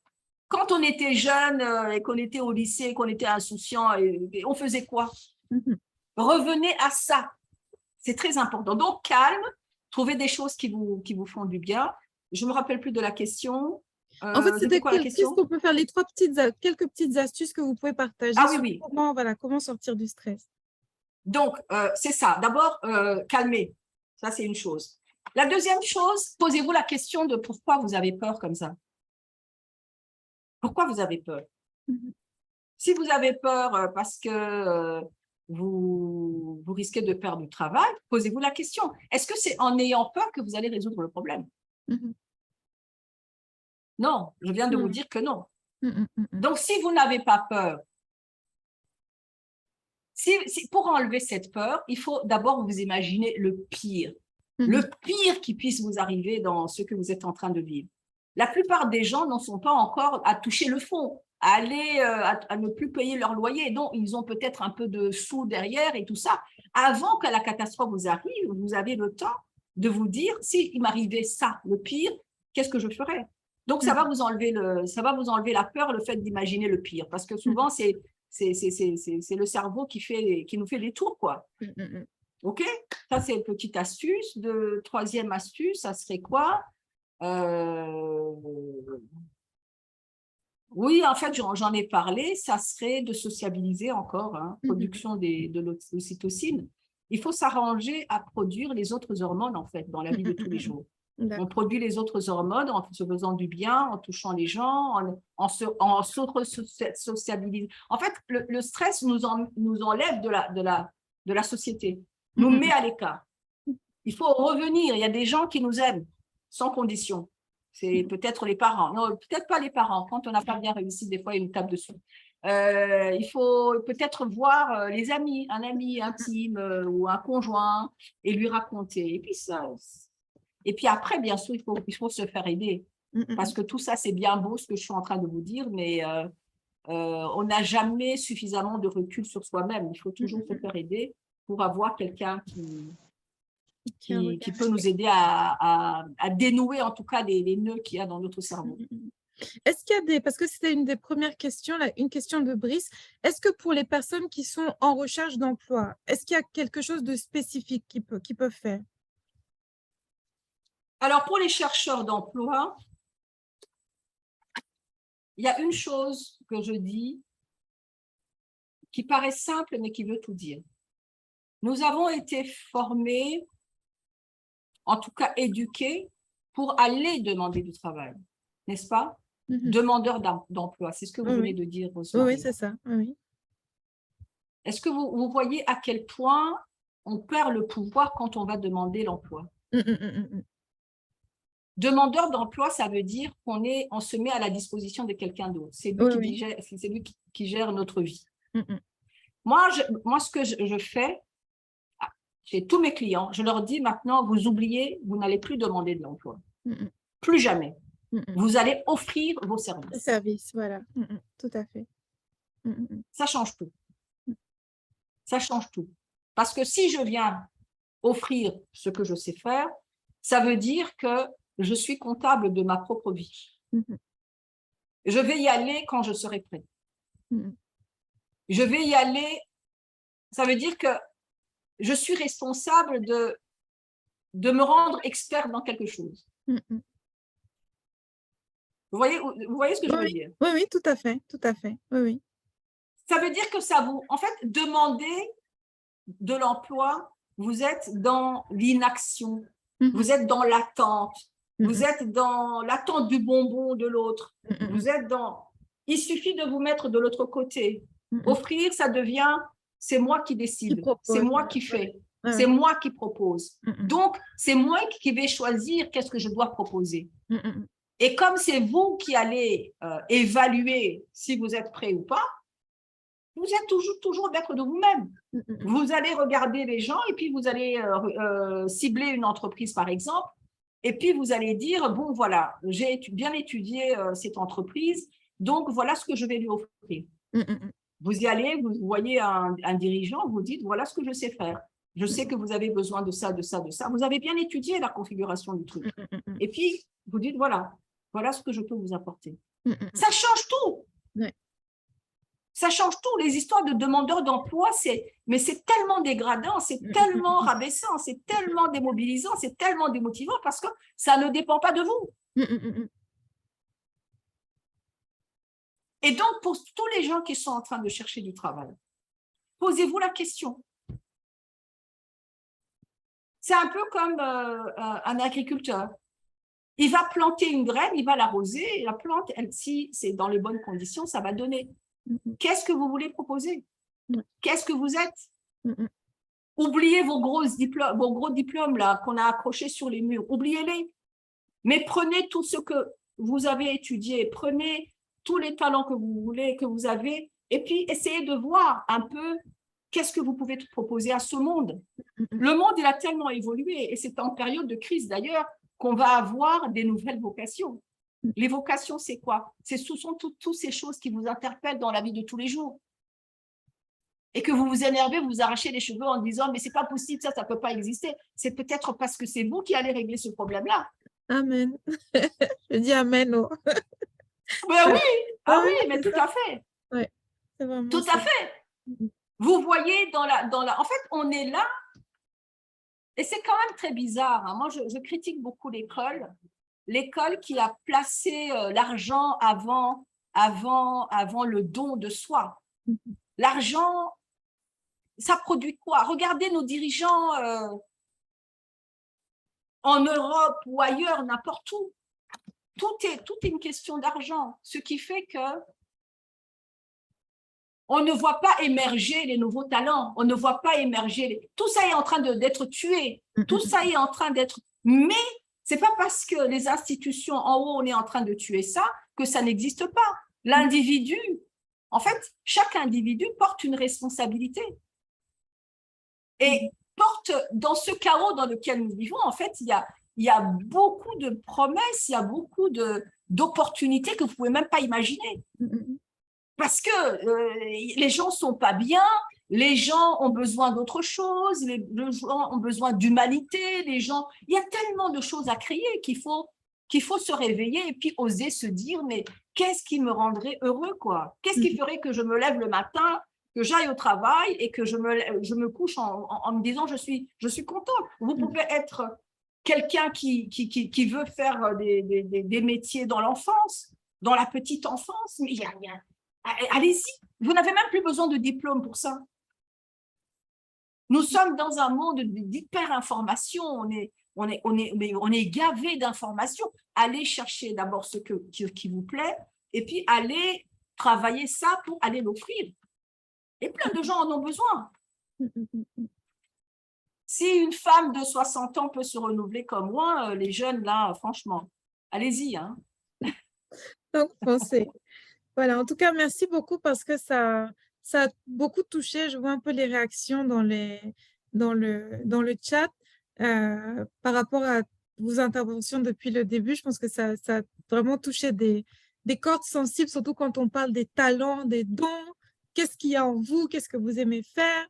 Quand on était jeune et qu'on était au lycée, qu'on était insouciant, et on faisait quoi? Mhm. Revenez à ça. C'est très important. Donc, calme, trouvez des choses qui vous font du bien. Je ne me rappelle plus de la question. En fait, C'était c'était quoi la qu'est-ce question? qu'on peut faire, quelques petites astuces que vous pouvez partager Ah oui, sur oui. comment, voilà, comment sortir du stress. Donc, c'est ça. D'abord, calmer. Ça, c'est une chose. La deuxième chose, posez-vous la question de pourquoi vous avez peur comme ça. Pourquoi vous avez peur? Mhm. Si vous avez peur parce que vous risquez de perdre du travail, posez-vous la question. Est-ce que c'est en ayant peur que vous allez résoudre le problème? Mhm. Non, je viens de vous Mhm. dire que non. Mhm. Mhm. Donc, si vous n'avez pas peur, pour enlever cette peur, il faut d'abord vous imaginer le pire. Le Mhm. pire qui puisse vous arriver dans ce que vous êtes en train de vivre. La plupart des gens n'en sont pas encore à toucher le fond, à aller à ne plus payer leur loyer. Donc, ils ont peut-être un peu de sous derrière et tout ça. Avant que la catastrophe vous arrive, vous avez le temps de vous dire, si il m'arrivait ça, le pire, qu'est-ce que je ferais? Donc, ça va Mhm. vous enlever la peur, le fait d'imaginer le pire. Parce que Mhm. souvent, c'est le cerveau qui nous fait des tours, quoi. Mhm. OK? Ça, c'est une petite astuce. Troisième astuce, ça serait quoi? Euh, Oui, en fait, j'en ai parlé. Ça serait de sociabiliser encore, hein, Mhm. production de l'ocytocine. Il faut s'arranger à produire les autres hormones, en fait, dans la vie de tous les Mhm. jours. On D'accord. produit les autres hormones en se faisant du bien, en touchant les gens, en sociabilisant. En fait, le stress nous enlève de la société, nous met Mhm. à l'écart. Il faut revenir. Il y a des gens qui nous aiment sans condition. C'est peut-être les parents. Non, peut-être pas les parents. Quand on n'a pas bien réussi, des fois, ils nous tapent dessus. Il faut peut-être voir les amis, un ami intime ou un conjoint et lui raconter. Et puis après, bien sûr, il faut se faire aider. Parce Mhm. que tout ça, c'est bien beau ce que je suis en train de vous dire, mais on n'a jamais suffisamment de recul sur soi-même. Il faut toujours se Mhm. faire aider pour avoir quelqu'un qui peut nous aider à dénouer en tout cas les nœuds qu'il y a dans notre cerveau. Est-ce qu'il y a des, parce que c'était une des premières questions, là, une question de Brice, est-ce que pour les personnes qui sont en recherche d'emploi, est-ce qu'il y a quelque chose de spécifique qu'ils peuvent faire? Alors, pour les chercheurs d'emploi, il y a une chose que je dis qui paraît simple, mais qui veut tout dire. Nous avons été formés, en tout cas éduqués, pour aller demander du travail, n'est-ce pas? Demandeurs d'emploi, c'est ce que vous venez de dire, Rosemary. Oui, c'est ça. Oui. Est-ce que vous voyez à quel point on perd le pouvoir quand on va demander l'emploi? Demandeur d'emploi, ça veut dire on se met à la disposition de quelqu'un d'autre. C'est lui, qui gère notre vie. Moi, ce que je fais, chez tous mes clients, je leur dis maintenant, vous oubliez, vous n'allez plus demander de l'emploi. Plus jamais. Vous allez offrir vos services. Les services, voilà. Tout à fait. Ça change tout. Ça change tout. Parce que si je viens offrir ce que je sais faire, ça veut dire que je suis comptable de ma propre vie. Je vais y aller quand je serai prêt. Je vais y aller, ça veut dire que je suis responsable de me rendre expert dans quelque chose. Vous voyez ce que je veux dire? Oui, oui, tout à fait, tout à fait. Oui. Ça veut dire que ça vous, en fait, demander de l'emploi, vous êtes dans l'inaction, vous êtes dans l'attente, vous êtes dans l'attente du bonbon de l'autre, vous êtes dans… Il suffit de vous mettre de l'autre côté. Offrir, ça devient, c'est moi qui décide, c'est moi qui fais, c'est moi qui propose. Donc, c'est moi qui vais choisir qu'est-ce que je dois proposer. Et comme c'est vous qui allez évaluer si vous êtes prêt ou pas, vous êtes toujours maître de vous-même. Vous allez regarder les gens et puis vous allez cibler une entreprise, par exemple, et puis vous allez dire, bon, voilà, j'ai bien étudié cette entreprise, donc voilà ce que je vais lui offrir. Vous y allez, vous voyez un dirigeant, vous dites, voilà ce que je sais faire. Je sais que vous avez besoin de ça, de ça, de ça. Vous avez bien étudié la configuration du truc. Et puis, vous dites, voilà ce que je peux vous apporter. Ça change tout. Ça change tout. Les histoires de demandeurs d'emploi, mais c'est tellement dégradant, c'est tellement rabaissant, c'est tellement démobilisant, c'est tellement démotivant parce que ça ne dépend pas de vous. Et donc, pour tous les gens qui sont en train de chercher du travail, posez-vous la question. C'est un peu comme un agriculteur. Il va planter une graine, il va l'arroser, et la plante, si c'est dans les bonnes conditions, ça va donner. Qu'est-ce que vous voulez proposer? Qu'est-ce que vous êtes? Oubliez vos gros diplômes là qu'on a accrochés sur les murs. Oubliez-les. Mais prenez tout ce que vous avez étudié, prenez tous les talents que vous voulez, que vous avez, et puis essayez de voir un peu qu'est-ce que vous pouvez proposer à ce monde. Le monde, il a tellement évolué, et c'est en période de crise d'ailleurs qu'on va avoir des nouvelles vocations. Les vocations, c'est quoi? Ce sont toutes ces choses qui vous interpellent dans la vie de tous les jours. Et que vous vous énervez, vous vous arrachez les cheveux en disant « mais c'est pas possible, ça ne peut pas exister ». C'est peut-être parce que c'est vous qui allez régler ce problème-là. Amen. Je dis amen. Ben oui, oui, mais tout à fait. Ouais, c'est vraiment tout à fait. Vous voyez dans la… En fait, on est là, et c'est quand même très bizarre. Hein. Moi, je critique beaucoup l'école qui a placé l'argent avant le don de soi. L'argent, ça produit quoi? Regardez nos dirigeants en Europe ou ailleurs, n'importe où. Tout est une question d'argent, ce qui fait que on ne voit pas émerger les nouveaux talents, on ne voit pas émerger… Tout ça est en train d'être tué, tout ça est en train d'être… Mais ce n'est pas parce que les institutions en haut, on est en train de tuer ça, que ça n'existe pas. L'individu, en fait, chaque individu porte une responsabilité. Et porte, dans ce chaos dans lequel nous vivons, en fait, il y a beaucoup de promesses, il y a beaucoup d'opportunités que vous ne pouvez même pas imaginer. Parce que les gens ne sont pas bien, Les gens ont besoin d'autre chose, les gens ont besoin d'humanité, les gens… Il y a tellement de choses à créer qu'il faut se réveiller et puis oser se dire, mais qu'est-ce qui me rendrait heureux, quoi? Qu'est-ce qui ferait que je me lève le matin, que j'aille au travail et que je me couche en me disant, je suis contente. Vous pouvez être quelqu'un qui veut faire des métiers dans l'enfance, dans la petite enfance, mais allez-y, vous n'avez même plus besoin de diplôme pour ça. Nous sommes dans un monde d'hyper-information, on est gavé d'informations. Allez chercher d'abord ce qui vous plaît et puis allez travailler ça pour aller l'offrir. Et plein de gens en ont besoin. Si une femme de 60 ans peut se renouveler comme moi, les jeunes, là, franchement, allez-y. Hein. Donc, pensez. Voilà, en tout cas, merci beaucoup parce que ça a beaucoup touché. Je vois un peu les réactions dans le chat par rapport à vos interventions depuis le début. Je pense que ça a vraiment touché des cordes sensibles, surtout quand on parle des talents, des dons. Qu'est-ce qu'il y a en vous? Qu'est-ce que vous aimez faire?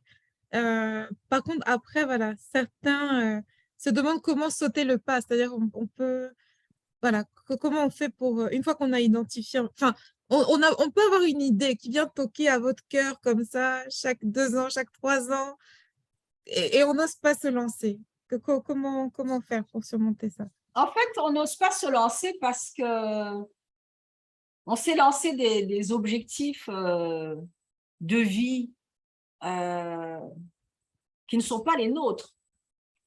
Par contre, après, voilà, certains se demandent comment sauter le pas. C'est-à-dire, on peut… Voilà, comment on fait pour, une fois qu'on a identifié, enfin, on peut avoir une idée qui vient toquer à votre cœur comme ça, chaque 2 ans, chaque 3 ans, et on n'ose pas se lancer. Comment faire pour surmonter ça? En fait, on n'ose pas se lancer parce que on s'est lancé des objectifs de vie qui ne sont pas les nôtres.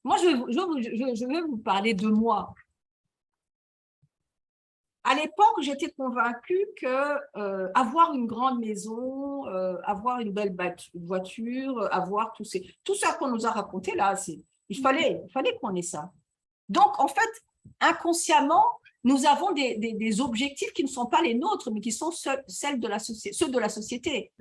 Moi, je vais vous parler de moi. À l'époque, j'étais convaincue que avoir une grande maison, avoir une belle voiture, avoir tout ça qu'on nous a raconté là, il fallait qu'on ait ça. Donc, en fait, inconsciemment, nous avons des objectifs qui ne sont pas les nôtres, mais qui sont ceux de la société.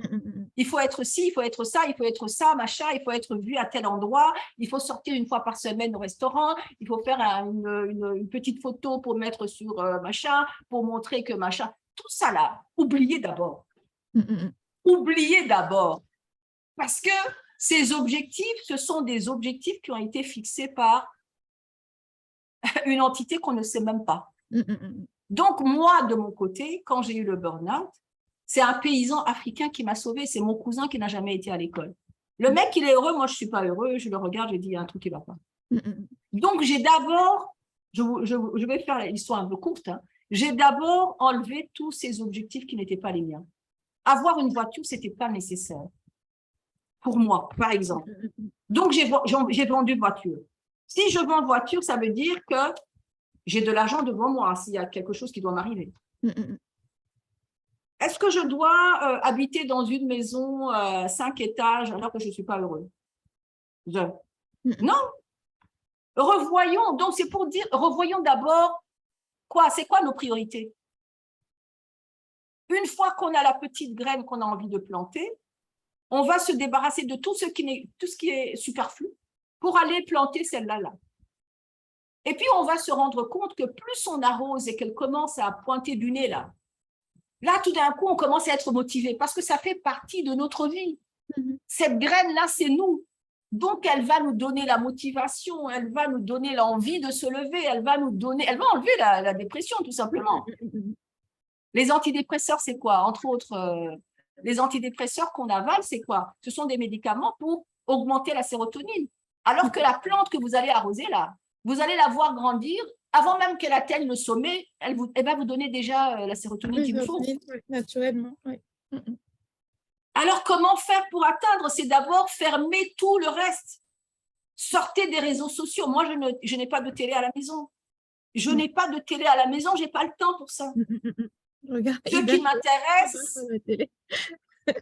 Il faut être ci, il faut être ça, machin, il faut être vu à tel endroit, il faut sortir une fois par semaine au restaurant, il faut faire une petite photo pour mettre sur machin, pour montrer que machin. Tout ça là, oubliez d'abord. Oubliez d'abord. Parce que ces objectifs, ce sont des objectifs qui ont été fixés par une entité qu'on ne sait même pas. Donc, moi, de mon côté, quand j'ai eu le burn-out, c'est un paysan africain qui m'a sauvée, c'est mon cousin qui n'a jamais été à l'école. Le mec, il est heureux, moi, je ne suis pas heureux, je le regarde, je dis, il y a un truc qui ne va pas. Donc, j'ai d'abord, je vais faire l'histoire un peu courte, hein, j'ai d'abord enlevé tous ces objectifs qui n'étaient pas les miens. Avoir une voiture, ce n'était pas nécessaire. Pour moi, par exemple. Donc, j'ai vendu voiture. Si je vends voiture, ça veut dire que j'ai de l'argent devant moi s'il y a quelque chose qui doit m'arriver. Est-ce que je dois habiter dans une maison 5 étages alors que je ne suis pas heureux? Non. Revoyons, donc c'est pour dire, revoyons d'abord c'est quoi nos priorités? Une fois qu'on a la petite graine qu'on a envie de planter, on va se débarrasser de tout ce qui est superflu pour aller planter celle-là. Et puis, on va se rendre compte que plus on arrose et qu'elle commence à pointer du nez, là, tout d'un coup, on commence à être motivé parce que ça fait partie de notre vie. Cette graine-là, c'est nous. Donc, elle va nous donner la motivation, elle va nous donner l'envie de se lever, elle va enlever la dépression, tout simplement. Les antidépresseurs, c'est quoi? Entre autres, les antidépresseurs qu'on avale, c'est quoi? Ce sont des médicaments pour augmenter la sérotonine. Alors que la plante que vous allez arroser, là, vous allez la voir grandir, avant même qu'elle atteigne le sommet, elle va vous donner déjà la sérotonine qu'il vous faut. Naturellement, oui. Alors, comment faire pour atteindre? C'est d'abord fermer tout le reste. Sortez des réseaux sociaux. Moi, je n'ai pas de télé à la maison. Je n'ai pas de télé à la maison, je n'ai pas le temps pour ça. Ce qui m'intéresse…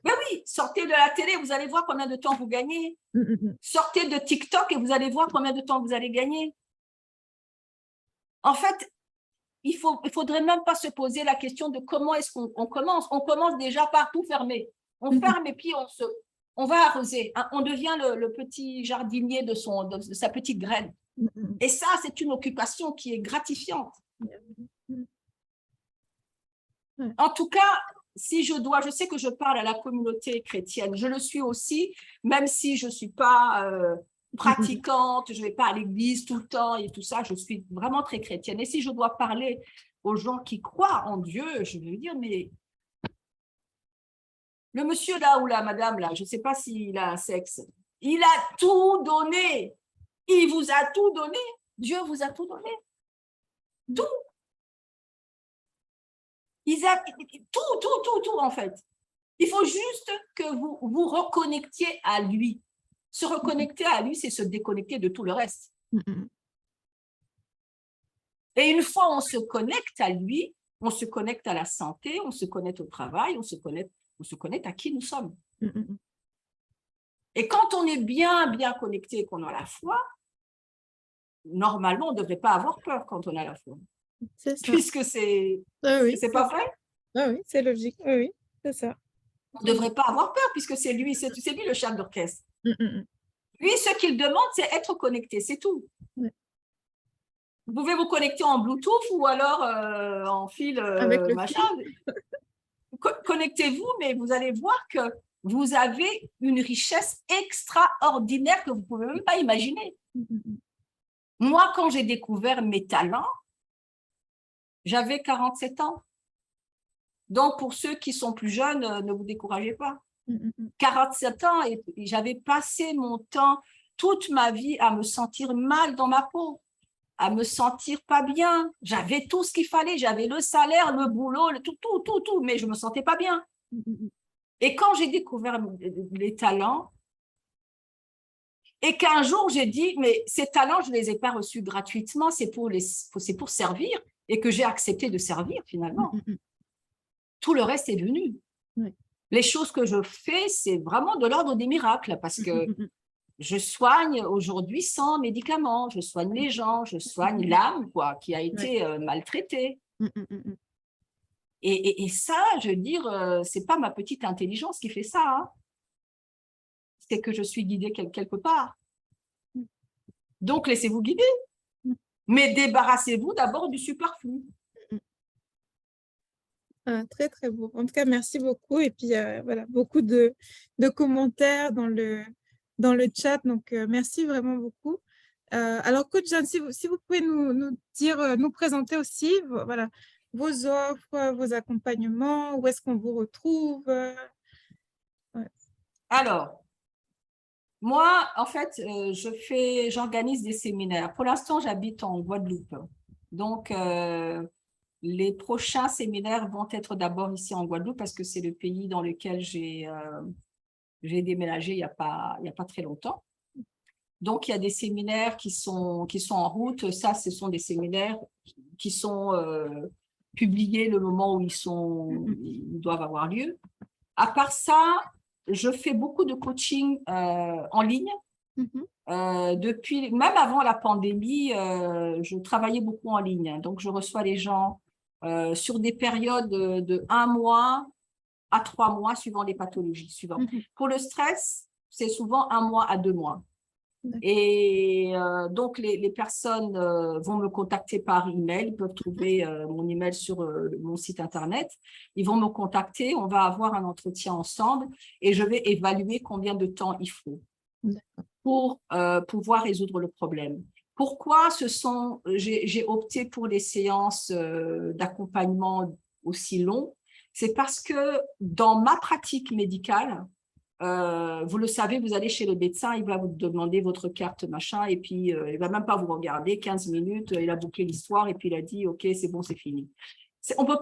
Mais oui, sortez de la télé, vous allez voir combien de temps vous gagnez. Sortez de TikTok et vous allez voir combien de temps vous allez gagner. En fait, il faudrait même pas se poser la question de comment est-ce qu'on commence. On commence déjà par tout fermer. On ferme et puis on va arroser. Hein. On devient le petit jardinier de sa petite graine. Et ça, c'est une occupation qui est gratifiante. En tout cas, si je sais que je parle à la communauté chrétienne, je le suis aussi, même si je ne suis pas pratiquante, je ne vais pas à l'église tout le temps et tout ça, je suis vraiment très chrétienne. Et si je dois parler aux gens qui croient en Dieu, je vais dire, mais le monsieur là ou la madame là, je ne sais pas s'il a un sexe, il a tout donné. Il vous a tout donné. Dieu vous a tout donné. Tout. Tout en fait. Il faut juste que vous vous reconnectiez à lui. Se reconnecter à lui, c'est se déconnecter de tout le reste. Et une fois on se connecte à lui, on se connecte à la santé, on se connecte au travail, on se connecte à qui nous sommes. Et quand on est bien connecté, qu'on a la foi, normalement, on ne devrait pas avoir peur quand on a la foi. C'est ça. Puisque c'est pas vrai. Ah oui, c'est logique. Oui, c'est ça. On ne devrait pas avoir peur puisque c'est lui le chef d'orchestre. Lui, ce qu'il demande, c'est être connecté, c'est tout. Vous pouvez vous connecter en Bluetooth ou alors en fil machin. Connectez-vous, mais vous allez voir que vous avez une richesse extraordinaire que vous ne pouvez même pas imaginer. Moi, quand j'ai découvert mes talents, j'avais 47 ans. Donc, pour ceux qui sont plus jeunes, ne vous découragez pas. 47 ans, et j'avais passé mon temps, toute ma vie, à me sentir mal dans ma peau, à me sentir pas bien. J'avais tout ce qu'il fallait, j'avais le salaire, le boulot, tout, mais je ne me sentais pas bien. Et quand j'ai découvert les talents, et qu'un jour j'ai dit, mais ces talents, je ne les ai pas reçus gratuitement, c'est pour servir, et que j'ai accepté de servir finalement. Tout le reste est venu. Les choses que je fais, c'est vraiment de l'ordre des miracles, parce que je soigne aujourd'hui sans médicaments, je soigne les gens, je soigne l'âme qui a été maltraitée. Et ça, je veux dire, c'est pas ma petite intelligence qui fait ça, hein. C'est que je suis guidée quelque part. Donc, laissez-vous guider. Mais débarrassez-vous d'abord du superflu. Très, très beau. En tout cas, merci beaucoup. Et puis, voilà, beaucoup de commentaires dans le chat. Donc, merci vraiment beaucoup. Alors, coach Jeanne, si vous pouvez nous dire, nous présenter aussi voilà, vos offres, vos accompagnements, où est-ce qu'on vous retrouve? Ouais. Alors, moi, en fait, j'organise des séminaires. Pour l'instant, j'habite en Guadeloupe. Donc, les prochains séminaires vont être d'abord ici en Guadeloupe parce que c'est le pays dans lequel j'ai déménagé il y a pas très longtemps. Donc, il y a des séminaires qui sont en route. Ça, ce sont des séminaires qui sont publiés le moment où ils doivent avoir lieu. À part ça, je fais beaucoup de coaching en ligne. Même avant la pandémie, je travaillais beaucoup en ligne. Donc, je reçois les gens sur des périodes de 1 mois à 3 mois, suivant les pathologies. Pour le stress, c'est souvent 1 mois à 2 mois. Et donc, les personnes vont me contacter par email. Ils peuvent trouver mon email sur mon site internet. Ils vont me contacter. On va avoir un entretien ensemble et je vais évaluer combien de temps il faut pour pouvoir résoudre le problème. Pourquoi j'ai opté pour les séances d'accompagnement aussi longues? C'est parce que dans ma pratique médicale, vous le savez, vous allez chez le médecin, il va vous demander votre carte, machin, et puis il ne va même pas vous regarder, 15 minutes, il a bouclé l'histoire, et puis il a dit, OK, c'est bon, c'est fini. On peut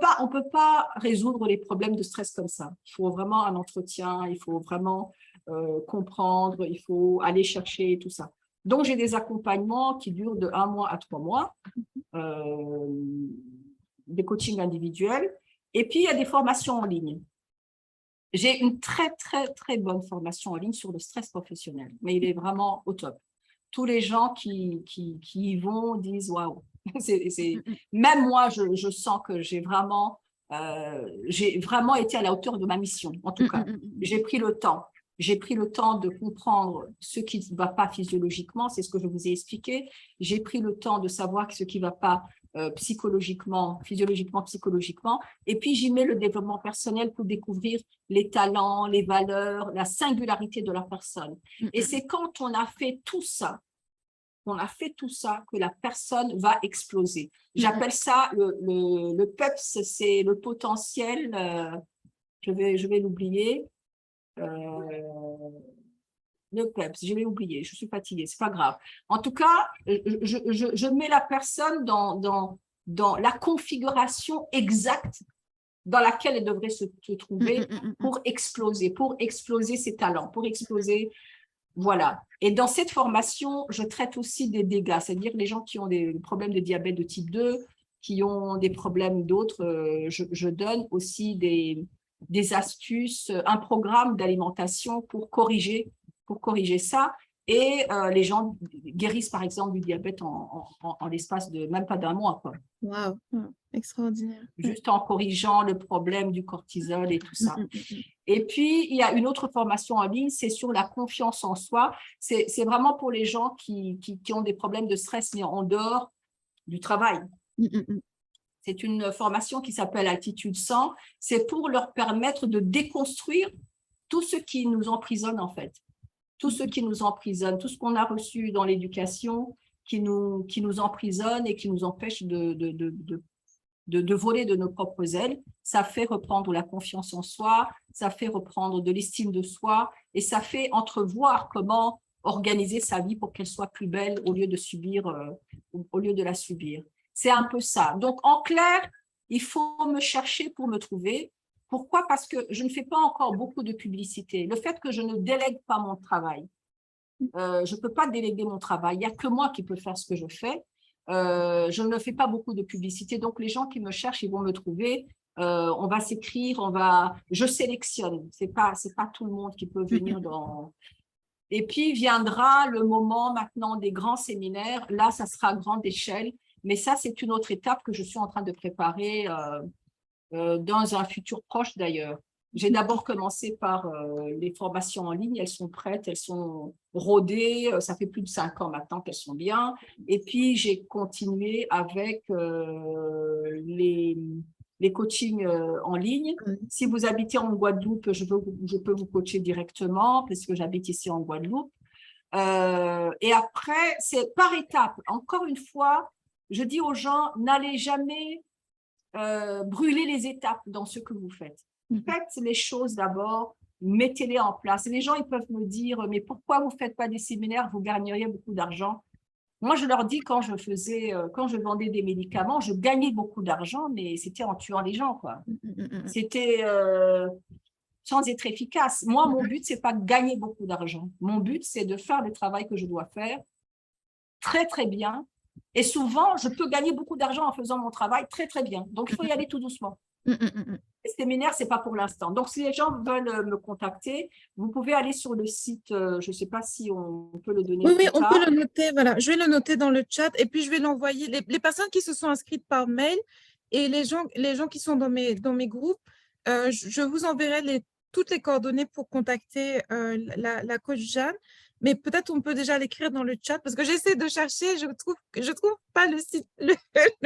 pas résoudre les problèmes de stress comme ça. Il faut vraiment un entretien, il faut vraiment comprendre, il faut aller chercher tout ça. Donc, j'ai des accompagnements qui durent de 1 mois à 3 mois, des coachings individuels, et puis il y a des formations en ligne. J'ai une très, très, très bonne formation en ligne sur le stress professionnel, mais il est vraiment au top. Tous les gens qui y vont disent « waouh ». Même moi, je sens que j'ai vraiment été à la hauteur de ma mission, en tout cas. J'ai pris le temps. J'ai pris le temps de comprendre ce qui ne va pas physiologiquement, c'est ce que je vous ai expliqué. J'ai pris le temps de savoir ce qui ne va pas psychologiquement, physiologiquement, psychologiquement. Et puis, j'y mets le développement personnel pour découvrir les talents, les valeurs, la singularité de la personne. Et c'est quand on a fait tout ça, que la personne va exploser. J'appelle ça le PEPS, c'est le potentiel, je vais l'oublier, le PEPS, je vais oublier, je suis fatiguée, c'est pas grave. En tout cas, je mets la personne dans la configuration exacte dans laquelle elle devrait se trouver pour exploser ses talents, pour exploser, voilà. Et dans cette formation, je traite aussi des dégâts, c'est-à-dire les gens qui ont des problèmes de diabète de type 2, qui ont des problèmes d'autres, je donne aussi des astuces, un programme d'alimentation pour corriger ça. Et les gens guérissent, par exemple, du diabète en l'espace de même pas d'un mois, quoi. Waouh, extraordinaire. Juste en corrigeant le problème du cortisol et tout ça. Et puis, il y a une autre formation en ligne, c'est sur la confiance en soi. C'est vraiment pour les gens qui ont des problèmes de stress, mais en dehors du travail. C'est une formation qui s'appelle Altitude 100. C'est pour leur permettre de déconstruire tout ce qui nous emprisonne, en fait. Tout ce qui nous emprisonne, tout ce qu'on a reçu dans l'éducation qui nous emprisonne et qui nous empêche de voler de nos propres ailes. Ça fait reprendre la confiance en soi, ça fait reprendre de l'estime de soi et ça fait entrevoir comment organiser sa vie pour qu'elle soit plus belle au lieu de la subir. C'est un peu ça. Donc, en clair, il faut me chercher pour me trouver. Pourquoi? Parce que je ne fais pas encore beaucoup de publicité. Le fait que je ne délègue pas mon travail, je ne peux pas déléguer mon travail. Il n'y a que moi qui peux faire ce que je fais. Je ne fais pas beaucoup de publicité. Donc, les gens qui me cherchent, ils vont me trouver. On va s'écrire, je sélectionne. C'est pas tout le monde qui peut venir dans… Et puis, viendra le moment maintenant des grands séminaires. Là, ça sera à grande échelle. Mais ça, c'est une autre étape que je suis en train de préparer dans un futur proche d'ailleurs. J'ai d'abord commencé par les formations en ligne, elles sont prêtes, elles sont rodées, ça fait plus de 5 ans maintenant qu'elles sont bien. Et puis, j'ai continué avec les coachings en ligne. Si vous habitez en Guadeloupe, je peux vous coacher directement parce que j'habite ici en Guadeloupe. Et après, c'est par étapes. Encore une fois, je dis aux gens, n'allez jamais brûler les étapes dans ce que vous faites. Faites les choses d'abord, mettez-les en place. Et les gens, ils peuvent me dire, mais pourquoi vous ne faites pas des séminaires, vous gagneriez beaucoup d'argent. Moi, je leur dis, quand je vendais des médicaments, je gagnais beaucoup d'argent, mais c'était en tuant les gens, quoi. C'était sans être efficace. Moi, mon but, c'est pas de gagner beaucoup d'argent. Mon but, c'est de faire le travail que je dois faire très, très bien. Et souvent, je peux gagner beaucoup d'argent en faisant mon travail très, très bien. Donc, il faut y aller tout doucement. Les séminaires, ce n'est pas pour l'instant. Donc, si les gens veulent me contacter, vous pouvez aller sur le site, je ne sais pas si on peut le donner. Oui, on peut le noter. Voilà, je vais le noter dans le chat et puis je vais l'envoyer. Les personnes qui se sont inscrites par mail et les gens qui sont dans mes groupes, je vous enverrai toutes les coordonnées pour contacter la coach Jeanne. Mais peut-être on peut déjà l'écrire dans le chat parce que j'essaie de chercher, je trouve pas le site, le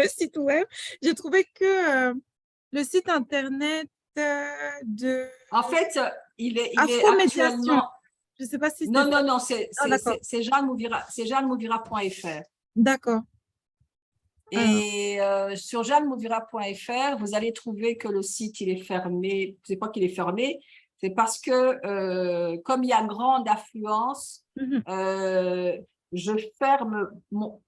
site web. J'ai trouvé que le site internet de… En fait, il est Afromédiation. Je ne sais pas si Non, c'est jeannemouvira.fr. D'accord. Et sur jeannemouvira.fr, vous allez trouver que le site, il est fermé. C'est pas qu'il est fermé, c'est parce que comme il y a grande affluence, je ferme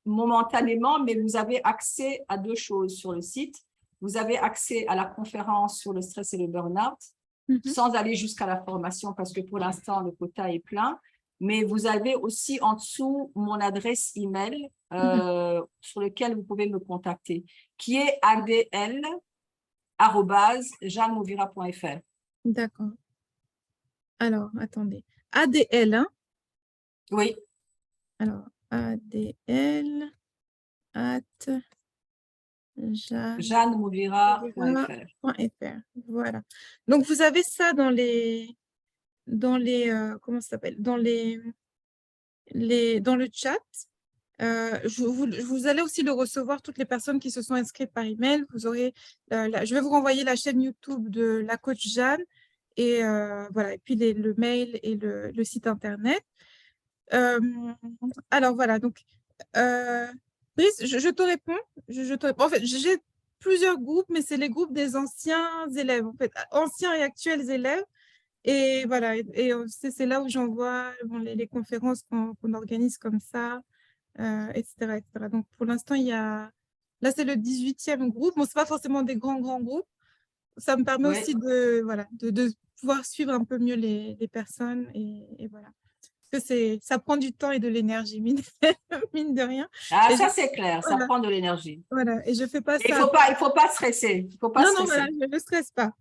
momentanément, mais vous avez accès à 2 choses sur le site. Vous avez accès à la conférence sur le stress et le burn-out, sans aller jusqu'à la formation, parce que pour l'instant, le quota est plein. Mais vous avez aussi en dessous mon adresse email sur lequel vous pouvez me contacter, qui est adl@jeannemouvira.fr. D'accord. Alors, attendez. ADL, hein? Oui. Alors, ADL jeannemouvira.fr. Voilà. Donc, vous avez ça dans les dans les comment ça s'appelle? Dans dans le chat. Vous allez aussi le recevoir, toutes les personnes qui se sont inscrites par email. Vous aurez, je vais vous renvoyer la chaîne YouTube de la coach Jeanne et voilà, et puis le mail et le site internet. Alors voilà, donc Brice, je te réponds. Je te réponds. En fait, j'ai plusieurs groupes, mais c'est les groupes des anciens élèves, en fait, anciens et actuels élèves. Et voilà, et c'est là où j'envoie bon, les conférences qu'on organise comme ça, etc., etc. Donc, pour l'instant, là, c'est le 18e groupe. Bon, c'est pas forcément des grands groupes. Ça me permet Oui. aussi de pouvoir suivre un peu mieux les personnes. Et voilà. Parce que ça prend du temps et de l'énergie, mine, mine de rien. Ah, Et ça, c'est clair, ça voilà, prend de l'énergie. voilà. Et je fais pas Et ça. il faut pas stresser. Il faut pas Non, non, voilà, stresser. je ne stresse pas.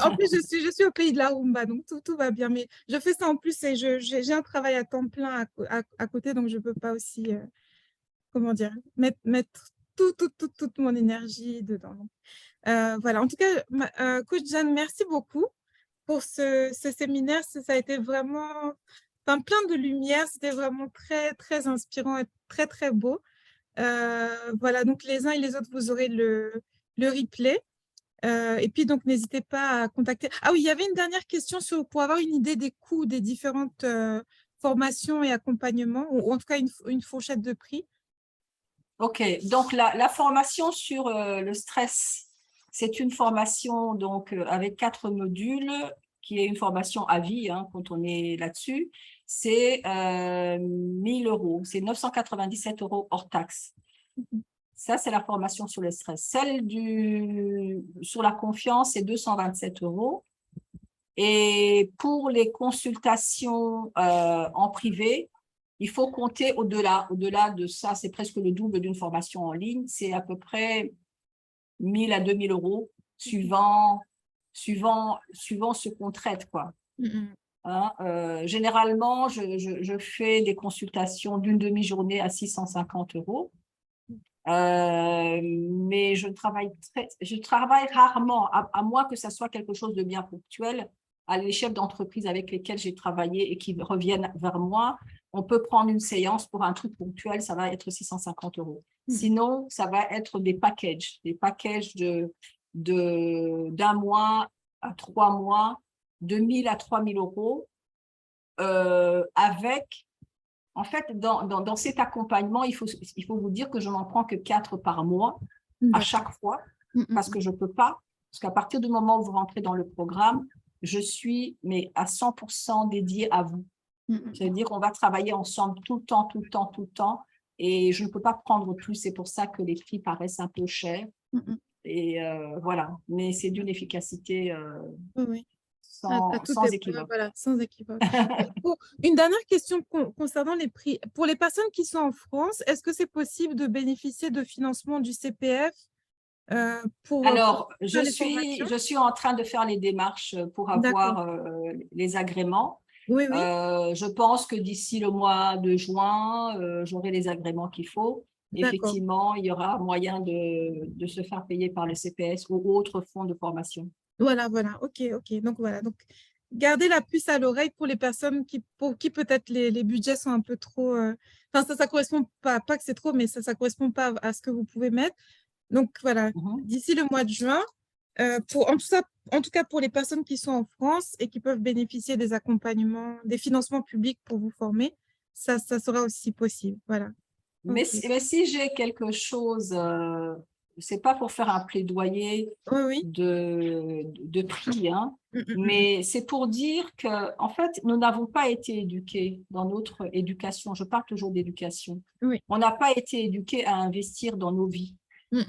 En plus, je suis au pays de la rumba, donc tout va bien. Mais je fais ça en plus et j'ai un travail à temps plein à côté, donc je ne peux pas aussi, comment dire, mettre toute mon énergie dedans. Donc, voilà, en tout cas, Coach Jeanne, merci beaucoup pour ce séminaire. Ça a été vraiment enfin, plein de lumière. C'était vraiment très inspirant et très beau. Voilà, donc les uns et les autres, vous aurez le replay. Et puis, donc, n'hésitez pas à contacter. Ah oui, il y avait une dernière question pour avoir une idée des coûts des différentes formations et accompagnements, ou en tout cas une fourchette de prix. OK, donc la formation sur le stress, c'est une formation donc, avec 4 modules, qui est une formation à vie, hein, quand on est là-dessus. C'est 1 000 €, c'est 997 € hors taxe. Ça, c'est la formation sur le stress. Celle sur la confiance, c'est 227 €. Et pour les consultations en privé, il faut compter au-delà. Au-delà de ça, c'est presque le double d'une formation en ligne. C'est à peu près 1 000 à 2 000 € suivant ce qu'on traite, quoi. Hein, généralement, je fais des consultations d'une demi-journée à 650 €. Mais je travaille rarement, à moins que ça soit quelque chose de bien ponctuel. Les chefs d'entreprise avec lesquels j'ai travaillé et qui reviennent vers moi, on peut prendre une séance pour un truc ponctuel, ça va être 650 €. Sinon, ça va être des packages d'un mois à 3 mois, de 1 000 à 3 000 € avec. En fait, dans cet accompagnement, il faut vous dire que je n'en prends que 4 par mois à chaque fois, parce que je ne peux pas. Parce qu'à partir du moment où vous rentrez dans le programme, je suis à 100% dédiée à vous. C'est-à-dire qu'on va travailler ensemble tout le temps. Et je ne peux pas prendre plus. C'est pour ça que les prix paraissent un peu chers. Et voilà. Mais c'est d'une efficacité Oui. sans équivoque. Voilà, sans équivoque. Une dernière question concernant les prix. Pour les personnes qui sont en France, est-ce que c'est possible de bénéficier de financement du CPF Alors, faire les formations? je suis en train de faire les démarches pour D'accord. avoir les agréments. Oui. Je pense que d'ici le mois de juin, j'aurai les agréments qu'il faut. D'accord. Effectivement, il y aura moyen de se faire payer par le CPS ou autres fonds de formation. Voilà. OK. Donc, voilà. Donc, gardez la puce à l'oreille pour les personnes pour qui peut-être les budgets sont un peu trop… Enfin, ça correspond pas que c'est trop, mais ça correspond pas à ce que vous pouvez mettre. Donc, voilà. D'ici le mois de juin, en tout cas pour les personnes qui sont en France et qui peuvent bénéficier des accompagnements, des financements publics pour vous former, ça sera aussi possible. Voilà. Mais OK. si j'ai quelque chose, c'est pas pour faire un plaidoyer Oui. de prix, hein, Mm. mais c'est pour dire que, en fait, nous n'avons pas été éduqués dans notre éducation. Je parle toujours d'éducation. Oui. On n'a pas été éduqués à investir dans nos vies. Mm.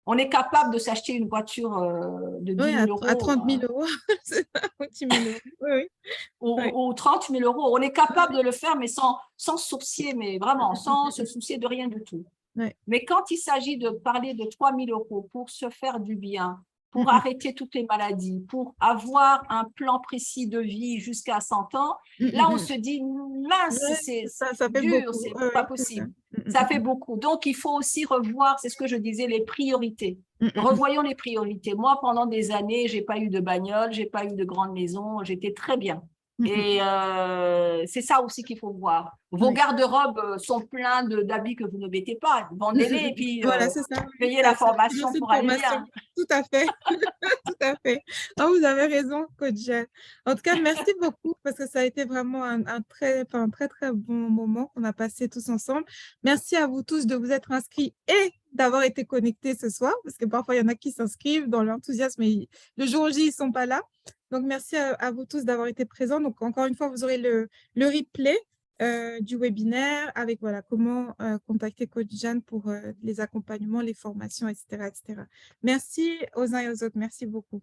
On est capable de s'acheter une voiture de 10 Oui, 000 à € 30 000 €. C'est ça, 10 000 €. Oui. ou 30 000 €. On est capable de le faire, mais sans se soucier, mais vraiment, sans se soucier de rien du tout. Ouais. Mais quand il s'agit de parler de 3 000 € pour se faire du bien, pour arrêter toutes les maladies, pour avoir un plan précis de vie jusqu'à 100 ans, là, on se dit, mince, Ouais, c'est ça fait dur, beaucoup. c'est Ouais, pas c'est ça. possible. Ça fait beaucoup. Donc, il faut aussi revoir, c'est ce que je disais, les priorités. Revoyons les priorités. Moi, pendant des années, j'ai pas eu de bagnole, j'ai pas eu de grande maison, j'étais très bien. Et c'est ça aussi qu'il faut voir. Vos Oui. garde-robes sont pleins d'habits que vous ne mettez pas. Vendez-les et puis Voilà, c'est ça. Oui, payez la formation financer une pour aller formation. bien. Tout à fait. Tout à fait. Ah, vous avez raison, coach Jeanne. En tout cas, merci beaucoup parce que ça a été vraiment un très, très bon moment qu'on a passé tous ensemble. Merci à vous tous de vous être inscrits et d'avoir été connectés ce soir parce que parfois, il y en a qui s'inscrivent dans l'enthousiasme et le jour J, ils ne sont pas là. Donc, merci à vous tous d'avoir été présents. Donc, encore une fois, vous aurez le replay du webinaire avec voilà, comment contacter Coach Jeanne pour les accompagnements, les formations, etc., etc. Merci aux uns et aux autres. Merci beaucoup.